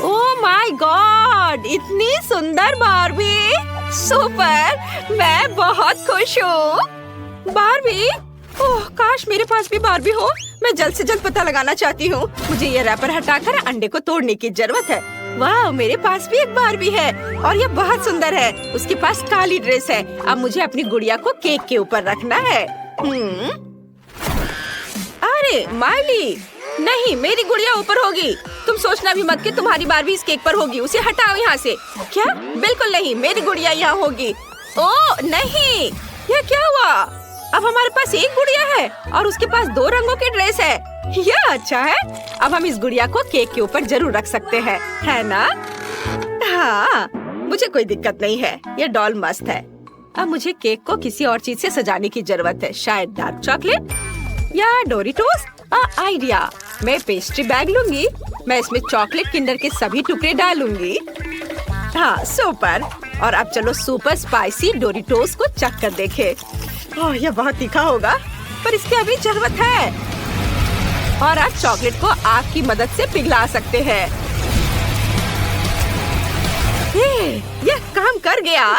ओह माय गॉड, इतनी सुंदर बार्बी, सुपर, मैं बहुत खुश हूँ। बार्बी, ओह काश मेरे पास भी बार्बी हो। मैं जल्द से जल्द पता लगाना चाहती हूँ। मुझे ये रैपर हटाकर अंडे को तोड़ने की जरूरत है। वाह, मेरे पास भी एक बार्बी है और ये बहुत सुंदर है। उसके पास काली ड्रेस है। अब मुझे अपनी गुड़िया को केक के ऊपर रखना है। अरे माइली, नहीं, मेरी गुड़िया ऊपर होगी। तुम सोचना भी मत कि तुम्हारी बार्बी इस केक पर होगी। उसे हटाओ यहाँ से। क्या? बिल्कुल नहीं, मेरी गुड़िया यहाँ होगी। ओह नहीं, यह क्या हुआ? अब हमारे पास एक गुड़िया है और उसके पास 2 रंगों की ड्रेस है। यह अच्छा है। अब हम इस गुड़िया को केक के ऊपर जरूर रख सकते हैं, है ना? हाँ, मुझे कोई दिक्कत नहीं है। ये डॉल मस्त है। अब मुझे केक को किसी और चीज से सजाने की जरूरत है। शायद डार्क चॉकलेट या डोरिटोस। आइडिया, मैं पेस्ट्री बैग लूंगी। मैं इसमें चॉकलेट किंडर के सभी टुकड़े डालूंगी। हाँ, सुपर। और अब चलो सुपर स्पाइसी डोरिटोस को चख कर देखें। ओह, यह बहुत तीखा होगा, पर इसकी अभी जरूरत है। और आप चॉकलेट को आग की मदद से पिघला सकते हैं। यह काम कर गया।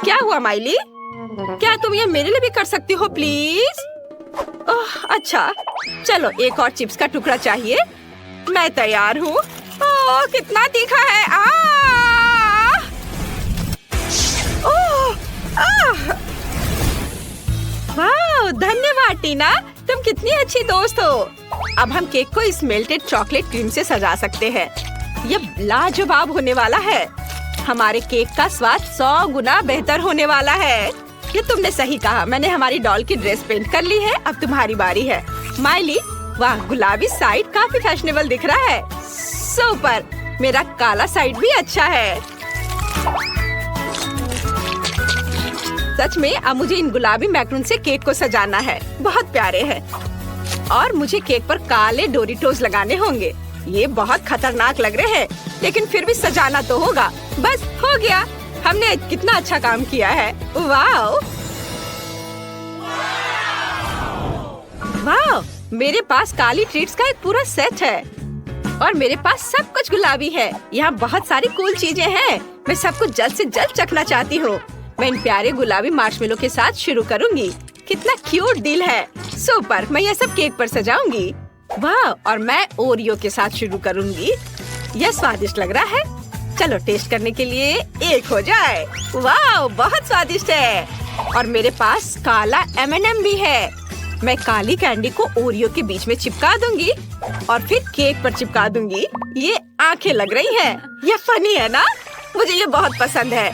क्या हुआ माइली? क्या तुम ये मेरे लिए भी कर सकती हो प्लीज? ओह अच्छा, चलो एक और चिप्स का टुकड़ा चाहिए। मैं तैयार हूँ। ओह कितना तीखा है। ओह, वाह, धन्यवाद टीना, तुम कितनी अच्छी दोस्त हो। अब हम केक को इस मेल्टेड चॉकलेट क्रीम से सजा सकते हैं। ये लाजवाब होने वाला है। हमारे केक का स्वाद 100 गुना बेहतर होने वाला है। ये तुमने सही कहा। मैंने हमारी डॉल की ड्रेस पेंट कर ली है। अब तुम्हारी बारी है। माइली, वाह, गुलाबी साइड काफी फैशनेबल दिख रहा है। सुपर, मेरा काला साइड भी अच्छा है। सच में अब मुझे इन गुलाबी मैक्रून से केक को सजाना है। बहुत प्यारे हैं। और मुझे केक पर काले डोरिटोस लगाने होंगे। ये बहुत खतरनाक लग रहे हैं, लेकिन फिर भी सजाना तो होगा। बस हो गया। हमने कितना अच्छा काम किया है। वाह वाह, मेरे पास काली ट्रीट्स का एक पूरा सेट है और मेरे पास सब कुछ गुलाबी है। यहाँ बहुत सारी कूल चीजें हैं। मैं सब कुछ जल्द से जल्द चखना चाहती हूँ। मैं इन प्यारे गुलाबी मार्शमेलो के साथ शुरू करूँगी। कितना क्यूट दिल है। सुपर, मैं ये सब केक पर सजाऊंगी। वाह, और मैं ओरियो के साथ शुरू करूँगी। यह स्वादिष्ट लग रहा है। चलो टेस्ट करने के लिए एक हो जाए। वाह, बहुत स्वादिष्ट है। और मेरे पास काला M&M भी है। मैं काली कैंडी को ओरियो के बीच में चिपका दूंगी और फिर केक पर चिपका दूंगी। ये आंखें लग रही हैं। ये फनी है ना? मुझे ये बहुत पसंद है।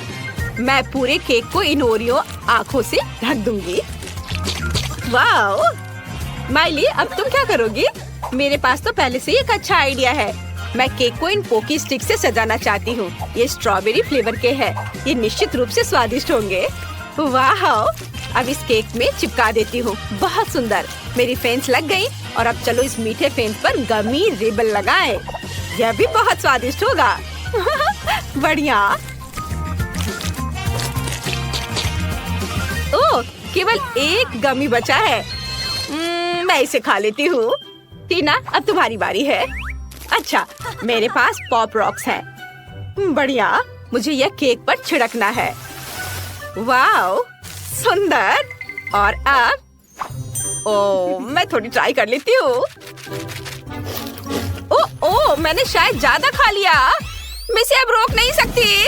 मैं पूरे केक को इन ओरियो आंखों से ढक दूंगी। वाह माइली, अब तुम क्या करोगी? मेरे पास तो पहले से ही एक अच्छा आइडिया है। मैं केक को इन पोकी स्टिक से सजाना चाहती हूँ। ये स्ट्रॉबेरी फ्लेवर के हैं। ये निश्चित रूप से स्वादिष्ट होंगे। वाह, अब इस केक में चिपका देती हूँ। बहुत सुंदर, मेरी फेंस लग गई। और अब चलो इस मीठे फेंस पर गमी रिबन लगाएं। यह भी बहुत स्वादिष्ट होगा। बढ़िया। ओह, केवल एक गमी बचा है। मैं इसे खा लेती हूँ। टीना, अब तुम्हारी बारी है। अच्छा, मेरे पास पॉप रॉक्स है। बढ़िया, मुझे यह केक पर छिड़कना है। वाह, सुंदर। और अब मैं थोड़ी ट्राई कर लेती हूँ। ओह, मैंने शायद ज्यादा खा लिया। मैं इसे अब रोक नहीं सकती।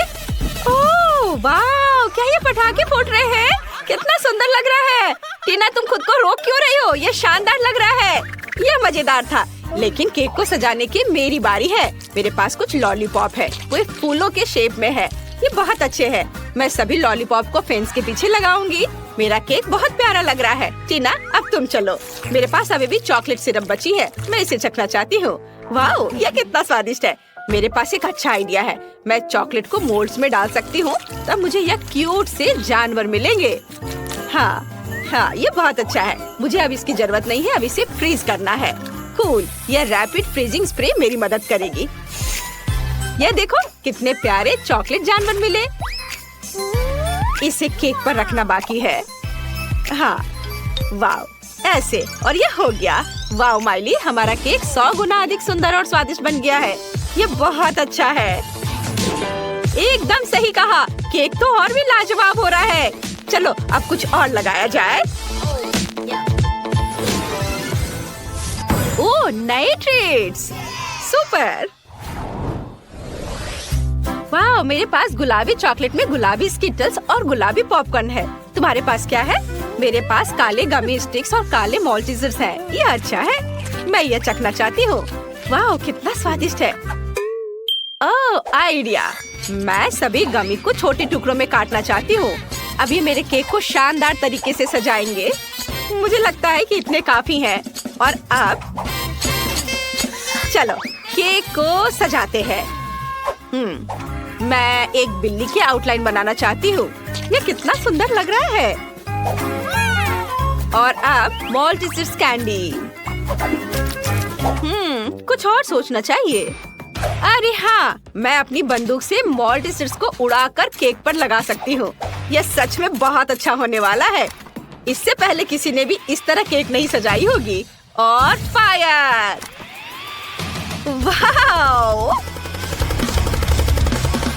ओह वाह, क्या ये पटाखे फूट रहे हैं? कितना सुंदर लग रहा है। टीना, तुम खुद को रोक क्यों रही हो? ये शानदार लग रहा है। यह मजेदार था, लेकिन केक को सजाने की मेरी बारी है। मेरे पास कुछ लॉलीपॉप है। वो फूलों के शेप में है। ये बहुत अच्छे हैं। मैं सभी लॉलीपॉप को फेंस के पीछे लगाऊंगी। मेरा केक बहुत प्यारा लग रहा है। टीना, अब तुम चलो। मेरे पास अभी भी चॉकलेट सिरप बची है। मैं इसे चखना चाहती हूँ। वाह, यह कितना स्वादिष्ट है। मेरे पास एक अच्छा आइडिया है। मैं चॉकलेट को मोल्ड्स में डाल सकती हूँ। तब मुझे यह क्यूट से जानवर मिलेंगे। हाँ, ये बहुत अच्छा है। मुझे अब इसकी जरूरत नहीं है। अब इसे फ्रीज करना है। कूल, यह रैपिड फ्रीजिंग स्प्रे मेरी मदद करेगी। यह देखो, कितने प्यारे चॉकलेट जानवर मिले। इसे केक पर रखना बाकी है। हाँ, वाव, ऐसे, और ये हो गया। वाव माइली, हमारा केक 100 गुना अधिक सुंदर और स्वादिष्ट बन गया है। ये बहुत अच्छा है। एकदम सही कहा, केक तो और भी लाजवाब हो रहा है। चलो अब कुछ और लगाया जाए। ओह, नए ट्रीट्स, सुपर। वाह, मेरे पास गुलाबी चॉकलेट में गुलाबी स्किटल्स और गुलाबी पॉपकॉर्न है। तुम्हारे पास क्या है? मेरे पास काले गमी स्टिक्स और काले मॉल्टीजर्स हैं। ये अच्छा है, मैं ये चखना चाहती हूँ। वाह, कितना स्वादिष्ट है। ओह, आइडिया, मैं सभी गमी को छोटे टुकड़ों में काटना चाहती हूँ। अब ये मेरे केक को शानदार तरीके से सजाएंगे। मुझे लगता है कि इतने काफी हैं। और अब चलो केक को सजाते हैं। मैं एक बिल्ली की आउटलाइन बनाना चाहती हूँ। ये कितना सुंदर लग रहा है। और अब मॉल्टीजर्स कैंडी। कुछ और सोचना चाहिए। अरे हाँ, मैं अपनी बंदूक से मॉल्टीजर्स को उड़ाकर केक पर लगा सकती हूँ। यह सच में बहुत अच्छा होने वाला है। इससे पहले किसी ने भी इस तरह केक नहीं सजाई होगी। और फायर! वाओ!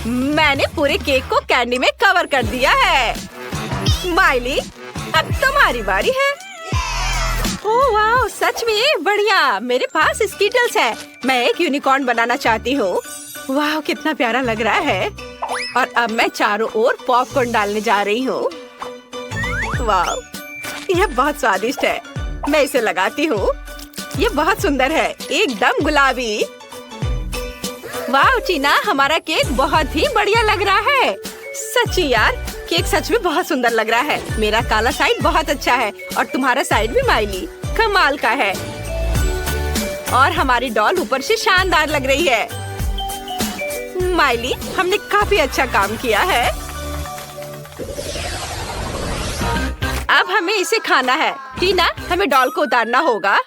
मैंने पूरे केक को कैंडी में कवर कर दिया है। माइली, अब तुम्हारी बारी है। ओह वाह, सच में बढ़िया। मेरे पास स्कीटल्स है। मैं एक यूनिकॉर्न बनाना चाहती हूँ। वाह, कितना प्यारा लग रहा है। और अब मैं चारों ओर पॉपकॉर्न डालने जा रही हूँ। वाह, यह बहुत स्वादिष्ट है। मैं इसे लगाती हूँ। ये बहुत सुंदर है, एकदम गुलाबी। वाह टीना, हमारा केक बहुत ही बढ़िया लग रहा है। सच्ची यार, केक सच में बहुत सुंदर लग रहा है। मेरा काला साइड बहुत अच्छा है और तुम्हारा साइड भी माइली कमाल का है। और हमारी डॉल ऊपर से शानदार लग रही है। माइली, हमने काफी अच्छा काम किया है। अब हमें इसे खाना है। टीना, हमें डॉल को उतारना होगा।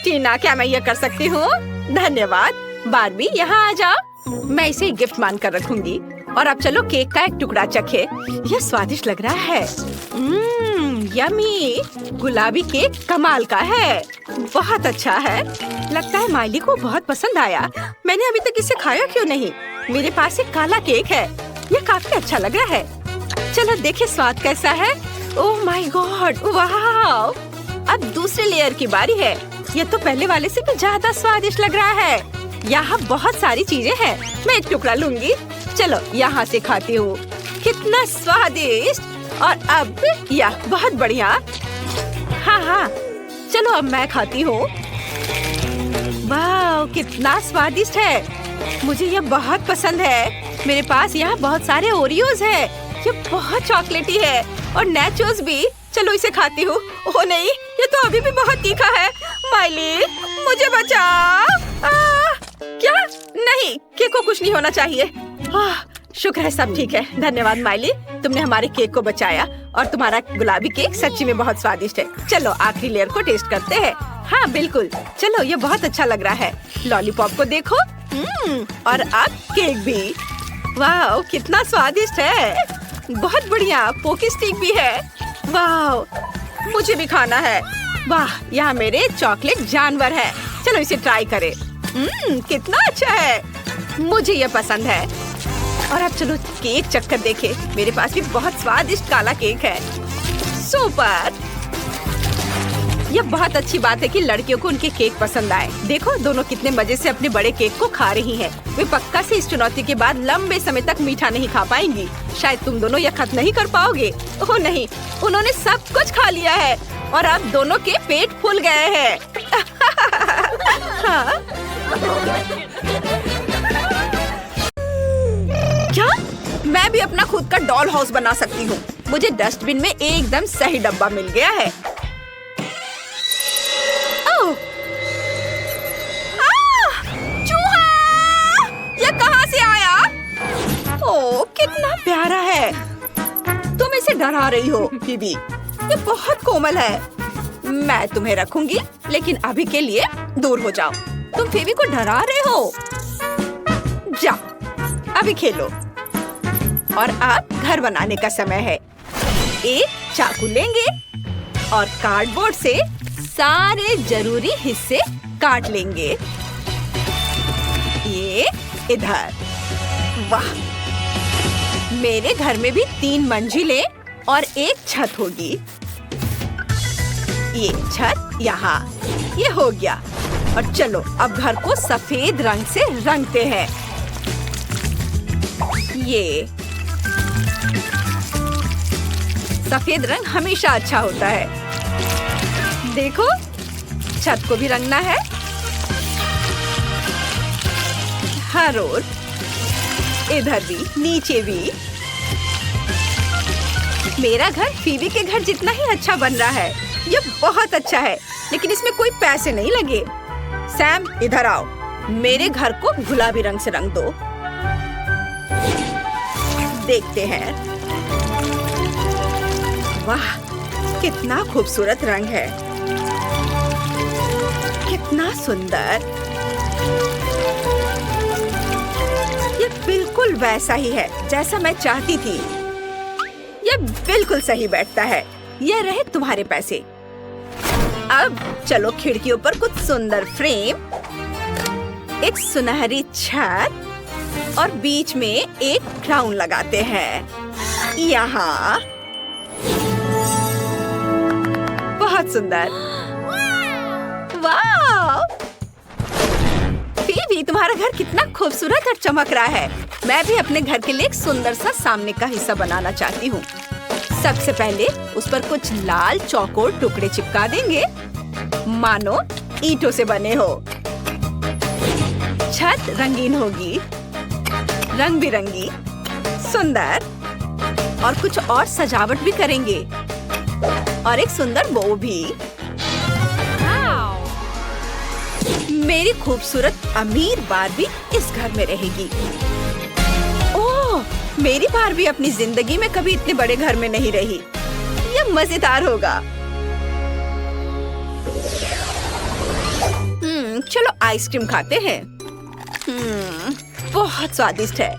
टीना, क्या मैं ये कर सकती हूँ? धन्यवाद। बार्बी, यहाँ आ जाओ। मैं इसे गिफ्ट मानकर रखूंगी। और अब चलो केक का एक टुकड़ा चखे। यह स्वादिष्ट लग रहा है। यमी, गुलाबी केक कमाल का है। बहुत अच्छा है। लगता है माइली को बहुत पसंद आया। मैंने अभी तक इसे खाया क्यों नहीं? मेरे पास एक काला केक है। यह काफी अच्छा लग रहा है। चलो देखे स्वाद कैसा है। ओह माय गॉड, वाह! अब दूसरे लेयर की बारी है। यह तो पहले वाले से भी ज्यादा स्वादिष्ट लग रहा है। यहाँ बहुत सारी चीजें हैं। मैं एक टुकड़ा लूंगी। चलो यहाँ से खाती हूँ। कितना स्वादिष्ट। और अब यह बहुत बढ़िया। हाँ, चलो अब मैं खाती हूँ। वाह, कितना स्वादिष्ट है। मुझे यह बहुत पसंद है। मेरे पास यहाँ बहुत सारे ओरियोज है। ये बहुत चॉकलेटी है और नेचोस भी। चलो इसे खाती हूँ। ओह नहीं, ये तो अभी भी बहुत तीखा है। माइली, मुझे बचाओ। क्या? नहीं, केक को कुछ नहीं होना चाहिए। शुक्र है सब ठीक है। धन्यवाद माइली, तुमने हमारे केक को बचाया। और तुम्हारा गुलाबी केक सच्ची में बहुत स्वादिष्ट है। चलो आखिरी लेयर को टेस्ट करते हैं। हाँ बिल्कुल, चलो ये बहुत अच्छा लग रहा है। लॉलीपॉप को देखो। और अब केक भी। वाह, कितना स्वादिष्ट है। बहुत बढ़िया, पोकी स्टिक भी है। वाह, मुझे भी खाना है। वाह, यहाँ मेरे चॉकलेट जानवर है। चलो इसे ट्राई करें। कितना अच्छा है। मुझे ये पसंद है। और अब चलो केक चक्कर देखे। मेरे पास भी बहुत स्वादिष्ट काला केक है। सुपर। यह बहुत अच्छी बात है कि लड़कियों को उनके केक पसंद आए। देखो दोनों कितने मजे से अपने बड़े केक को खा रही हैं। वे पक्का से इस चुनौती के बाद लंबे समय तक मीठा नहीं खा पाएंगी। शायद तुम दोनों यह खत्म नहीं कर पाओगे। ओह नहीं, उन्होंने सब कुछ खा लिया है और अब दोनों के पेट फूल गए हैं। हाँ? क्या? मैं भी अपना खुद का डॉल हाउस बना सकती हूँ। मुझे डस्टबिन में एकदम सही डब्बा मिल गया है। चूहा! ये कहाँ से आया? ओह, कितना प्यारा है। तुम इसे डरा रही हो बीबी। ये बहुत कोमल है। मैं तुम्हें रखूंगी, लेकिन अभी के लिए दूर हो जाओ। तुम फेबी को डरा रहे हो। जाओ, अभी खेलो। और अब घर बनाने का समय है। एक चाकू लेंगे और कार्डबोर्ड से सारे जरूरी हिस्से काट लेंगे। ये इधर। वाह, मेरे घर में भी 3 मंजिलें और 1 छत होगी। ये छत यहाँ, ये हो गया। और चलो अब घर को सफेद रंग से रंगते हैं। ये सफेद रंग हमेशा अच्छा होता है। देखो, छत को भी रंगना है, हर ओर, इधर भी, नीचे भी। मेरा घर फीबी के घर जितना ही अच्छा बन रहा है। ये बहुत अच्छा है, लेकिन इसमें कोई पैसे नहीं लगे। सैम, इधर आओ, मेरे घर को गुलाबी रंग से रंग दो। देखते हैं। वाह, कितना खूबसूरत रंग है, कितना सुंदर। ये बिल्कुल वैसा ही है जैसा मैं चाहती थी। ये बिल्कुल सही बैठता है। ये रहे तुम्हारे पैसे। अब चलो खिड़कियों पर कुछ सुंदर फ्रेम, एक सुनहरी छत और बीच में एक क्राउन लगाते हैं। यहाँ बहुत सुंदर। वाह! फीबी, तुम्हारा घर कितना खूबसूरत और चमक रहा है। मैं भी अपने घर के लिए एक सुंदर सा सामने का हिस्सा बनाना चाहती हूँ। सबसे पहले उस पर कुछ लाल चौकोर टुकड़े चिपका देंगे, मानो ईंटों से बने हो। छत रंगीन होगी, रंग बिरंगी, सुंदर। और कुछ और सजावट भी करेंगे और एक सुंदर बो भी। मेरी खूबसूरत अमीर बारबी इस घर में रहेगी। ओह, मेरी बारबी अपनी जिंदगी में कभी इतने बड़े घर में नहीं रही। ये मजेदार होगा। चलो आइसक्रीम खाते हैं। बहुत स्वादिष्ट है।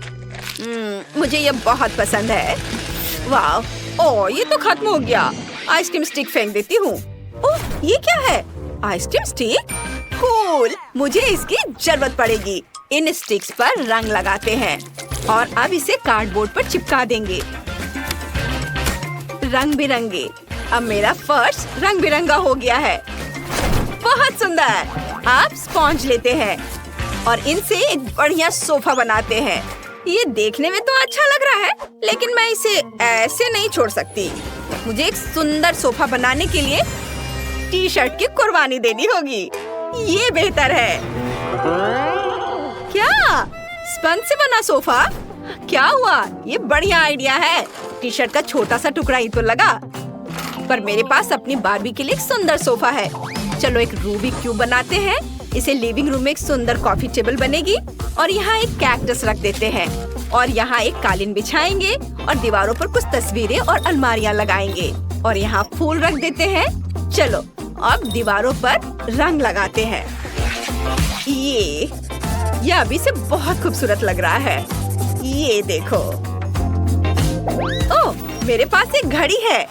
मुझे ये बहुत पसंद है। वाह! ओह, ये तो खत्म हो गया। आइसक्रीम स्टिक फेंक देती हूँ। ओह, ये क्या है? Ice cream stick? कूल! मुझे इसकी जरूरत पड़ेगी। इन स्टिक्स पर रंग लगाते हैं और अब इसे कार्डबोर्ड पर चिपका देंगे। रंग बिरंगे। अब मेरा फर्श रंग बिरंगा हो गया है। बहुत सुंदर। आप स्पॉन्ज लेते हैं और इनसे एक बढ़िया सोफा बनाते हैं। ये देखने में तो अच्छा लग रहा है, लेकिन मैं इसे ऐसे नहीं छोड़ सकती। मुझे एक सुंदर सोफा बनाने के लिए टी-शर्ट की कुर्बानी देनी होगी। ये बेहतर है। क्या? स्पंज से बना सोफा? क्या हुआ? ये बढ़िया आइडिया है। टी-शर्ट का छोटा सा टुकड़ा ही तो लगा। पर मेरे पास अपनी बारबी के लिए एक सुंदर सोफा है। चलो एक रूबिक क्यूब बनाते हैं। इसे लिविंग रूम में एक सुंदर कॉफी टेबल बनेगी और यहाँ एक कैक्टस रख देते हैं और यहाँ एक कालीन बिछाएंगे और दीवारों पर कुछ तस्वीरें और अलमारियाँ लगाएंगे और यहाँ फूल रख देते हैं। चलो अब दीवारों पर रंग लगाते हैं। ये अभी से बहुत खूबसूरत लग रहा है। ये देखो। ओह, मेरे पास एक घड़ी है।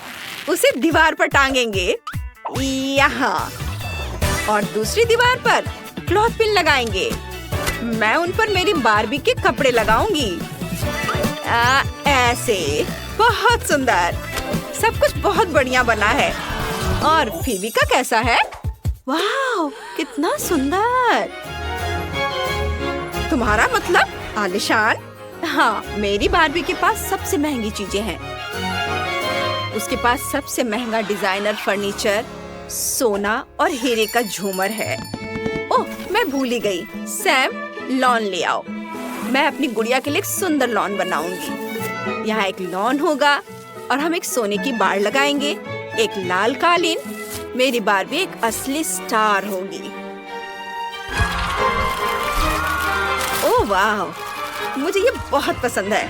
उसे दीवार पर टांगेंगे यहाँ और दूसरी दीवार पर क्लॉथ पिन लगाएंगे। मैं उन पर मेरी बारबी के कपड़े लगाऊंगी। ऐसे। बहुत सुंदर। सब कुछ बहुत बढ़िया बना है। और फीबी का कैसा है? वाह, कितना सुंदर। तुम्हारा मतलब आलिशान? हाँ, मेरी बारबी के पास सबसे महंगी चीजें हैं। उसके पास सबसे महंगा डिजाइनर फर्नीचर, सोना और हीरे का झूमर है। ओह, मैं भूल ही गई। सैम, लॉन ले आओ। मैं अपनी गुड़िया के लिए एक सुंदर लॉन बनाऊंगी। यहाँ एक लॉन होगा और हम एक सोने की बाड़ लगाएंगे, एक लाल कालीन। मेरी बारबी एक असली स्टार होगी। ओह वाह, मुझे ये बहुत पसंद है।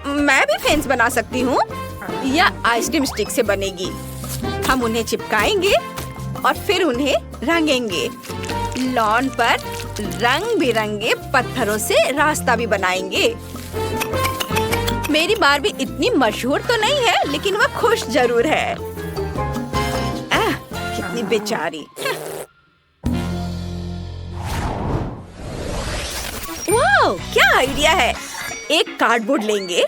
मैं भी फेंस बना सकती हूँ। यह आइसक्रीम स्टिक से बनेगी। हम उन्हें चिपकाएंगे और फिर उन्हें रंगेंगे। लॉन पर रंग बिरंगे पत्थरों से रास्ता भी बनाएंगे। मेरी बारबी इतनी मशहूर तो नहीं है, लेकिन वह खुश जरूर है। मेरी बेचारी। वाह, क्या आइडिया है। एक कार्डबोर्ड लेंगे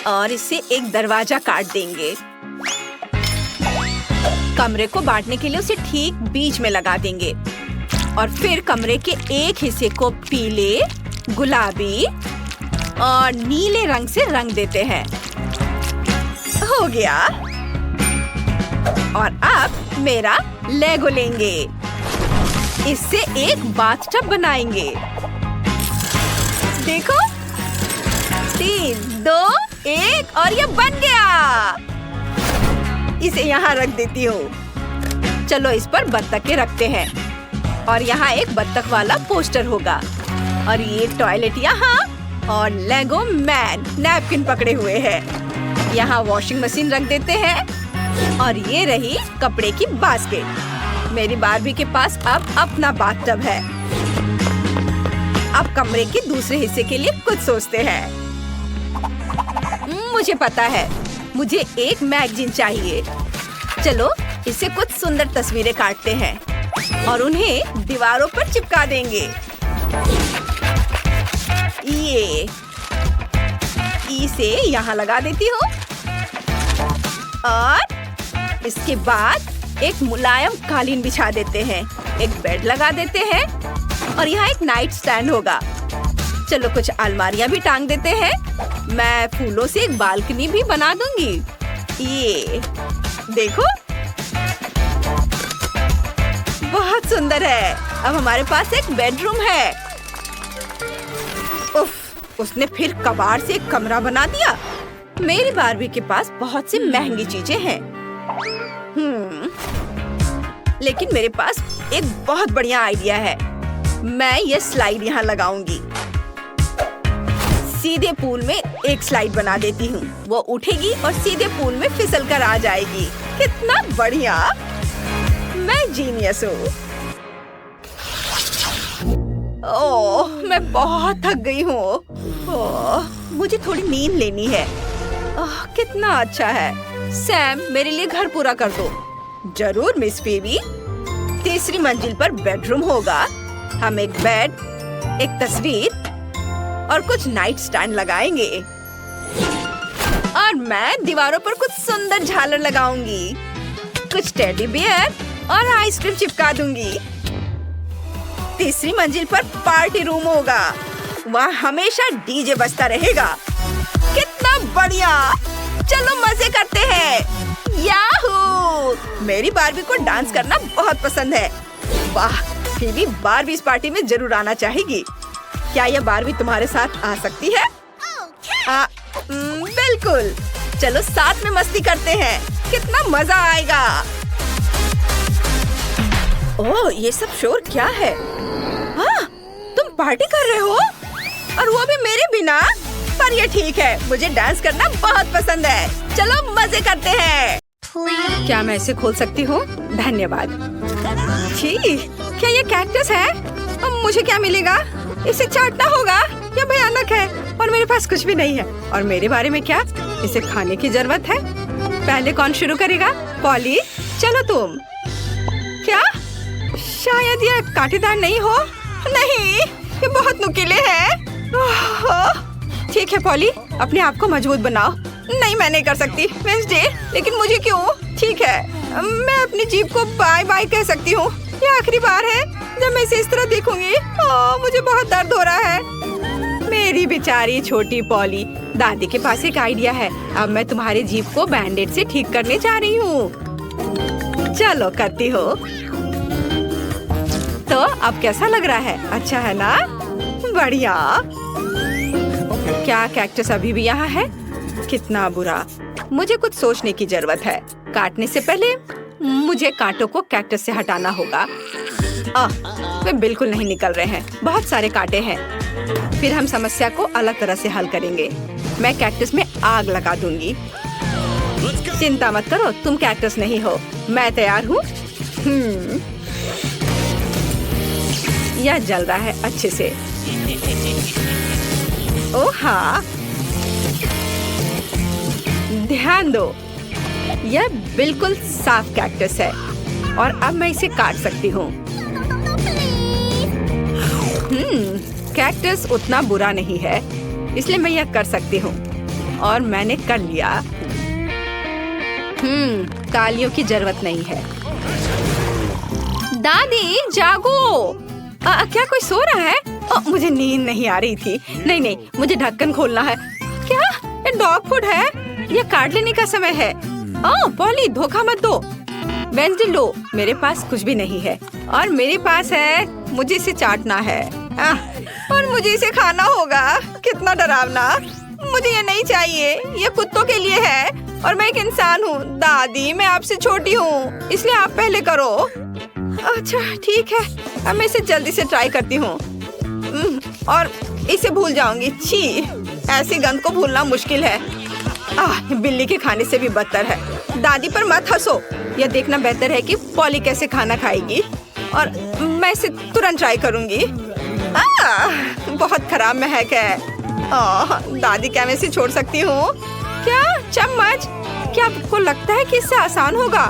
और इससे एक दरवाजा काट देंगे। कमरे को बांटने के लिए उसे ठीक बीच में लगा देंगे और फिर कमरे के एक हिस्से को पीले, गुलाबी और नीले रंग से रंग देते हैं। हो गया। और अब मेरा लेगो लेंगे। इससे एक बाथटब बनाएंगे। देखो, 3, 2, 1 और ये बन गया। इसे यहाँ रख देती हूँ। चलो इस पर बत्तखें रखते हैं और यहाँ एक बत्तख वाला पोस्टर होगा और ये टॉयलेट यहाँ और लेगो मैन नैपकिन पकड़े हुए हैं। यहाँ वॉशिंग मशीन रख देते हैं और ये रही कपड़े की बास्केट। मेरी बार्बी के पास अब अपना बाथटब है। अब कमरे के दूसरे हिस्से के लिए कुछ सोचते हैं। मुझे पता है, मुझे एक मैगजीन चाहिए। चलो इससे कुछ सुंदर तस्वीरें काटते हैं और उन्हें दीवारों पर चिपका देंगे। ये इसे यहाँ लगा देती हूँ और इसके बाद एक मुलायम कालीन बिछा देते हैं, एक बेड लगा देते हैं और यहाँ एक नाइट स्टैंड होगा। चलो कुछ अलमारियाँ भी टांग देते हैं। मैं फूलों से एक बालकनी भी बना दूंगी। ये देखो, बहुत सुंदर है। अब हमारे पास एक बेडरूम है। उफ, उसने फिर कबाड़ से एक कमरा बना दिया। मेरी बार्बी के पास बहुत सी महंगी चीजें हैं। लेकिन मेरे पास एक बहुत बढ़िया आइडिया है। मैं ये स्लाइड यहाँ लगाऊंगी। सीधे पूल में एक स्लाइड बना देती हूँ। वो उठेगी और सीधे पूल में फिसल कर आ जाएगी। कितना बढ़िया। मैं जीनियस हूँ। ओह, मैं बहुत थक गई हूँ। ओह, मुझे थोड़ी नींद लेनी है। ओह, कितना अच्छा है। सैम, मेरे लिए घर पूरा कर दो। जरूर मिस बेबी। तीसरी मंजिल पर बेडरूम होगा। हम एक बेड, एक तस्वीर और कुछ नाइट स्टैंड लगाएंगे और मैं दीवारों पर कुछ सुंदर झालर लगाऊंगी। कुछ टेडी बियर और आइसक्रीम चिपका दूंगी। तीसरी मंजिल पर पार्टी रूम होगा। वहाँ हमेशा डीजे बजता रहेगा। कितना बढ़िया। चलो मजे करते हैं। याहू! मेरी बार्बी को डांस करना बहुत पसंद है। वाह, फिर बार्बी इस पार्टी में जरूर आना चाहेगी। क्या यह बार्बी तुम्हारे साथ आ सकती है? बिल्कुल। चलो साथ में मस्ती करते हैं। कितना मजा आएगा। ओह, ये सब शोर क्या है? हाँ, तुम पार्टी कर रहे हो और वो भी मेरे बिना? पर ये ठीक है, मुझे डांस करना बहुत पसंद है। चलो मजे करते हैं। क्या मैं इसे खोल सकती हूँ? धन्यवाद। छी, क्या ये कैक्टस है? अब मुझे क्या मिलेगा? इसे चाटना होगा। यह भयानक है और मेरे पास कुछ भी नहीं है। और मेरे बारे में क्या? इसे खाने की जरूरत है। पहले कौन शुरू करेगा? पॉली, चलो तुम। क्या? शायद ये कांटेदार नहीं हो। नहीं, ये बहुत नुकीले हैं। ठीक है पॉली, अपने आप को मजबूत बनाओ। नहीं, मैं नहीं कर सकती वेंसडे। लेकिन मुझे क्यों? ठीक है, मैं अपनी जीभ को बाय बाय कह सकती हूँ। ये आखिरी बार है जब मैं इसे इस तरह देखूंगी। मुझे बहुत दर्द हो रहा है। मेरी बेचारी छोटी पॉली। दादी के पास एक आइडिया है। अब मैं तुम्हारी जीभ को बैंडेड से ठीक करने जा रही हूँ। चलो करती हो। तो अब कैसा लग रहा है? अच्छा है ना? बढ़िया। क्या कैक्टस अभी भी यहाँ है? कितना बुरा। मुझे कुछ सोचने की जरूरत है। काटने से पहले मुझे कांटों को कैक्टस से हटाना होगा। वे बिल्कुल नहीं निकल रहे हैं। बहुत सारे कांटे हैं। फिर हम समस्या को अलग तरह से हल करेंगे। मैं कैक्टस में आग लगा दूंगी। चिंता मत करो, तुम कैक्टस नहीं हो। मैं तैयार हूँ। यह जल रहा है अच्छे से। ओह हाँ, ध्यान दो, यह बिल्कुल साफ कैक्टस है। और अब मैं इसे काट सकती हूँ। कैक्टस उतना बुरा नहीं है, इसलिए मैं यह कर सकती हूँ और मैंने कर लिया। तालियों की जरूरत नहीं है। दादी जागो। क्या कोई सो रहा है? मुझे नींद नहीं आ रही थी। नहीं, मुझे ढक्कन खोलना है। क्या ये डॉग फूड है? ये काट लेने का समय है। पॉली धोखा मत दो। वेंसडे लो, मेरे पास कुछ भी नहीं है और मेरे पास है। मुझे इसे चाटना है और मुझे इसे खाना होगा। कितना डरावना। मुझे ये नहीं चाहिए, ये कुत्तों के लिए है और मैं एक इंसान हूँ। दादी मैं आपसे छोटी हूँ, इसलिए आप पहले करो। अच्छा ठीक है, अब मैं इसे जल्दी से ट्राई करती हूँ और इसे भूल जाऊंगी। छी, ऐसी गंध को भूलना मुश्किल है। बिल्ली के खाने से भी बदतर है। दादी पर मत हंसो। यह देखना बेहतर है कि पॉली कैसे खाना खाएगी और मैं इसे तुरंत ट्राई करूंगी। बहुत खराब महक है। दादी क्या मैं इसे छोड़ सकती हूँ? क्या चम्मच? क्या आपको लगता है कि इससे आसान होगा?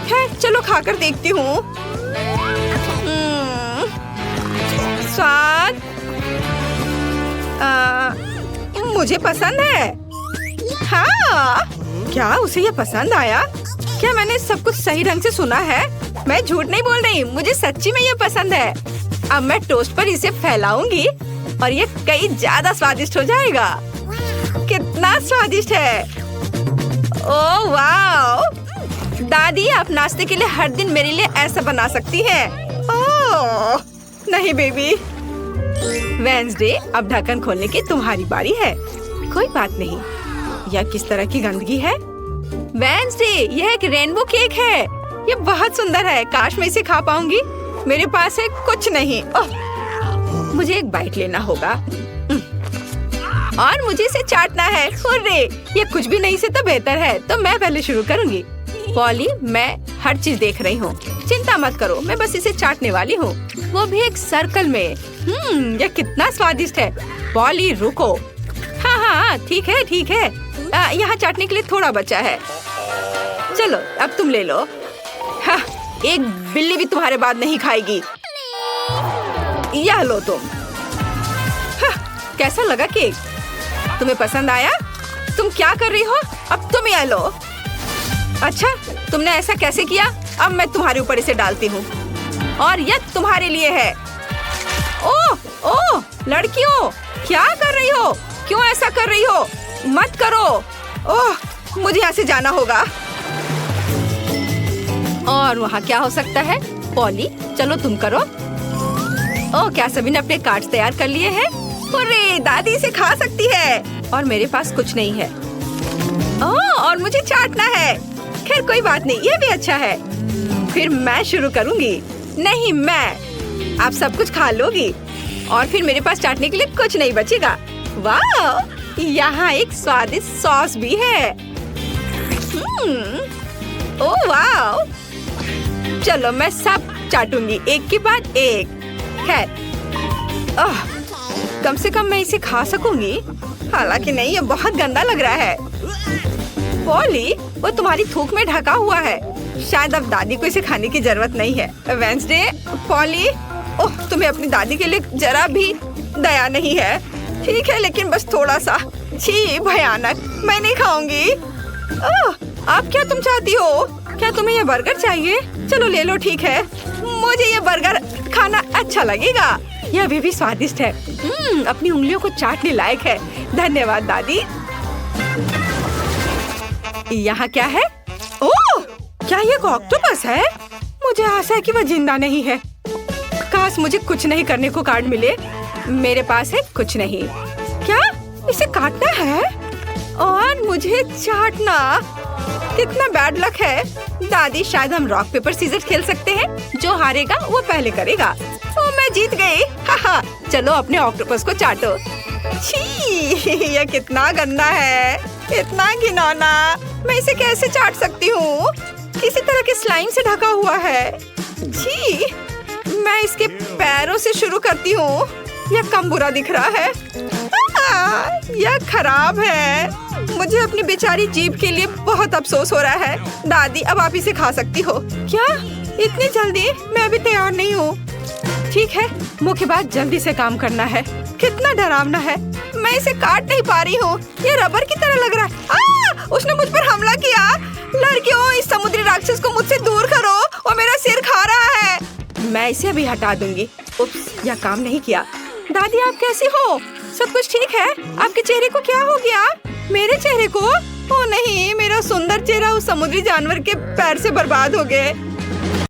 खैर चलो खाकर देखती हूँ। स्वाद मुझे पसंद है। हाँ, क्या उसे ये पसंद आया? क्या मैंने सब कुछ सही ढंग से सुना है? मैं झूठ नहीं बोल रही, मुझे सच्ची में ये पसंद है। अब मैं टोस्ट पर इसे फैलाऊंगी और ये कई ज्यादा स्वादिष्ट हो जाएगा। कितना स्वादिष्ट है। ओह वाह! दादी आप नाश्ते के लिए हर दिन मेरे लिए ऐसा बना सकती हैं। ओह नहीं बेबी। वेंसडे अब ढक्कन खोलने की तुम्हारी बारी है। कोई बात नहीं। यह किस तरह की गंदगी है? वेंसडे यह एक रेनबो केक है। ये बहुत सुंदर है। काश मैं इसे खा पाऊंगी। मेरे पास है कुछ नहीं। मुझे एक बाइट लेना होगा और मुझे इसे चाटना है। हुर्रे! ये कुछ भी नहीं से तो बेहतर है। तो मैं पहले शुरू करूंगी। पॉली मैं हर चीज देख रही हूँ, चिंता मत करो। मैं बस इसे चाटने वाली हूँ, वो भी एक सर्कल में। यह कितना स्वादिष्ट है। पॉली रुको। हाँ ठीक है। यहाँ चाटने के लिए थोड़ा बचा है। चलो अब तुम ले लो। हाँ, एक बिल्ली भी तुम्हारे बाद नहीं खाएगी। यह लो तुम। हाँ, कैसा लगा केक? तुम्हें पसंद आया? तुम क्या कर रही हो? अब तुम यह लो। अच्छा, तुमने ऐसा कैसे किया? अब मैं तुम्हारे ऊपर इसे डालती हूँ और यह तुम्हारे लिए है। ओह लड़कियों, क्या कर रही हो? क्यों ऐसा कर रही हो? मत करो। ओह मुझे यहाँ से जाना होगा। और वहाँ क्या हो सकता है? पॉली चलो तुम करो। ओह क्या सभी ने अपने कार्ड्स तैयार कर लिए हैं? अरे दादी इसे खा सकती है और मेरे पास कुछ नहीं है। ओह और मुझे चाटना है। खैर कोई बात नहीं, ये भी अच्छा है। फिर मैं शुरू करूंगी। नहीं, मैं। आप सब कुछ खा लोगी और फिर मेरे पास चाटने के लिए कुछ नहीं बचेगा। वाह, यहाँ एक स्वादिष्ट सॉस भी है। ओह वाह! चलो मैं सब चाटूंगी एक के बाद एक। खैर कम से कम मैं इसे खा सकूंगी। हालांकि नहीं, ये बहुत गंदा लग रहा है। पॉली वो तुम्हारी थूक में ढका हुआ है। शायद अब दादी को इसे खाने की जरूरत नहीं है। वेंसडे, पॉली, ओह तुम्हें अपनी दादी के लिए जरा भी दया नहीं है। ठीक है, लेकिन बस थोड़ा सा। छी भयानक, मैं नहीं खाऊंगी। अब क्या तुम चाहती हो? क्या तुम्हें ये बर्गर चाहिए? चलो ले लो। ठीक है, मुझे ये बर्गर खाना अच्छा लगेगा। यह अभी भी स्वादिष्ट है। अपनी उंगलियों को चाटने लायक है। धन्यवाद दादी। यहाँ क्या है? ओह क्या ये ऑक्टोपस है? मुझे आशा है कि वह जिंदा नहीं है। काश मुझे कुछ नहीं करने को कार्ड मिले। मेरे पास है कुछ नहीं। क्या इसे काटना है और मुझे चाटना? कितना बैड लक है। दादी शायद हम रॉक पेपर सीजर खेल सकते हैं। जो हारेगा वो पहले करेगा। ओ मैं जीत गई। हाँ, चलो अपने ऑक्टोपस को चाटो। छी यह कितना गंदा है, इतना घिनौना। मैं इसे कैसे चाट सकती हूँ? किसी तरह के स्लाइम से ढका हुआ है। छी, मैं इसके पैरों से शुरू करती हूँ। यह कम बुरा दिख रहा है। यह खराब है। मुझे अपनी बेचारी जीभ के लिए बहुत अफसोस हो रहा है। दादी, अब आप इसे खा सकती हो। क्या इतनी जल्दी? मैं अभी तैयार नहीं हूँ। ठीक है, मुक्केबाज जल्दी से काम करना है। कितना डरावना है, मैं इसे काट नहीं पा रही हूँ। ये रबर की तरह लग रहा है। उसने मुझ पर हमला किया। लड़कियों, इस समुद्री राक्षस को मुझसे दूर करो, वो मेरा सिर खा रहा है। मैं इसे अभी हटा दूंगी। उप्स, यह काम नहीं किया। दादी, आप कैसी हो? सब कुछ ठीक है? आपके चेहरे को क्या हो गया? मेरे चेहरे को? ओ नहीं, मेरा सुंदर चेहरा उस समुद्री जानवर के पैर से बर्बाद हो गए।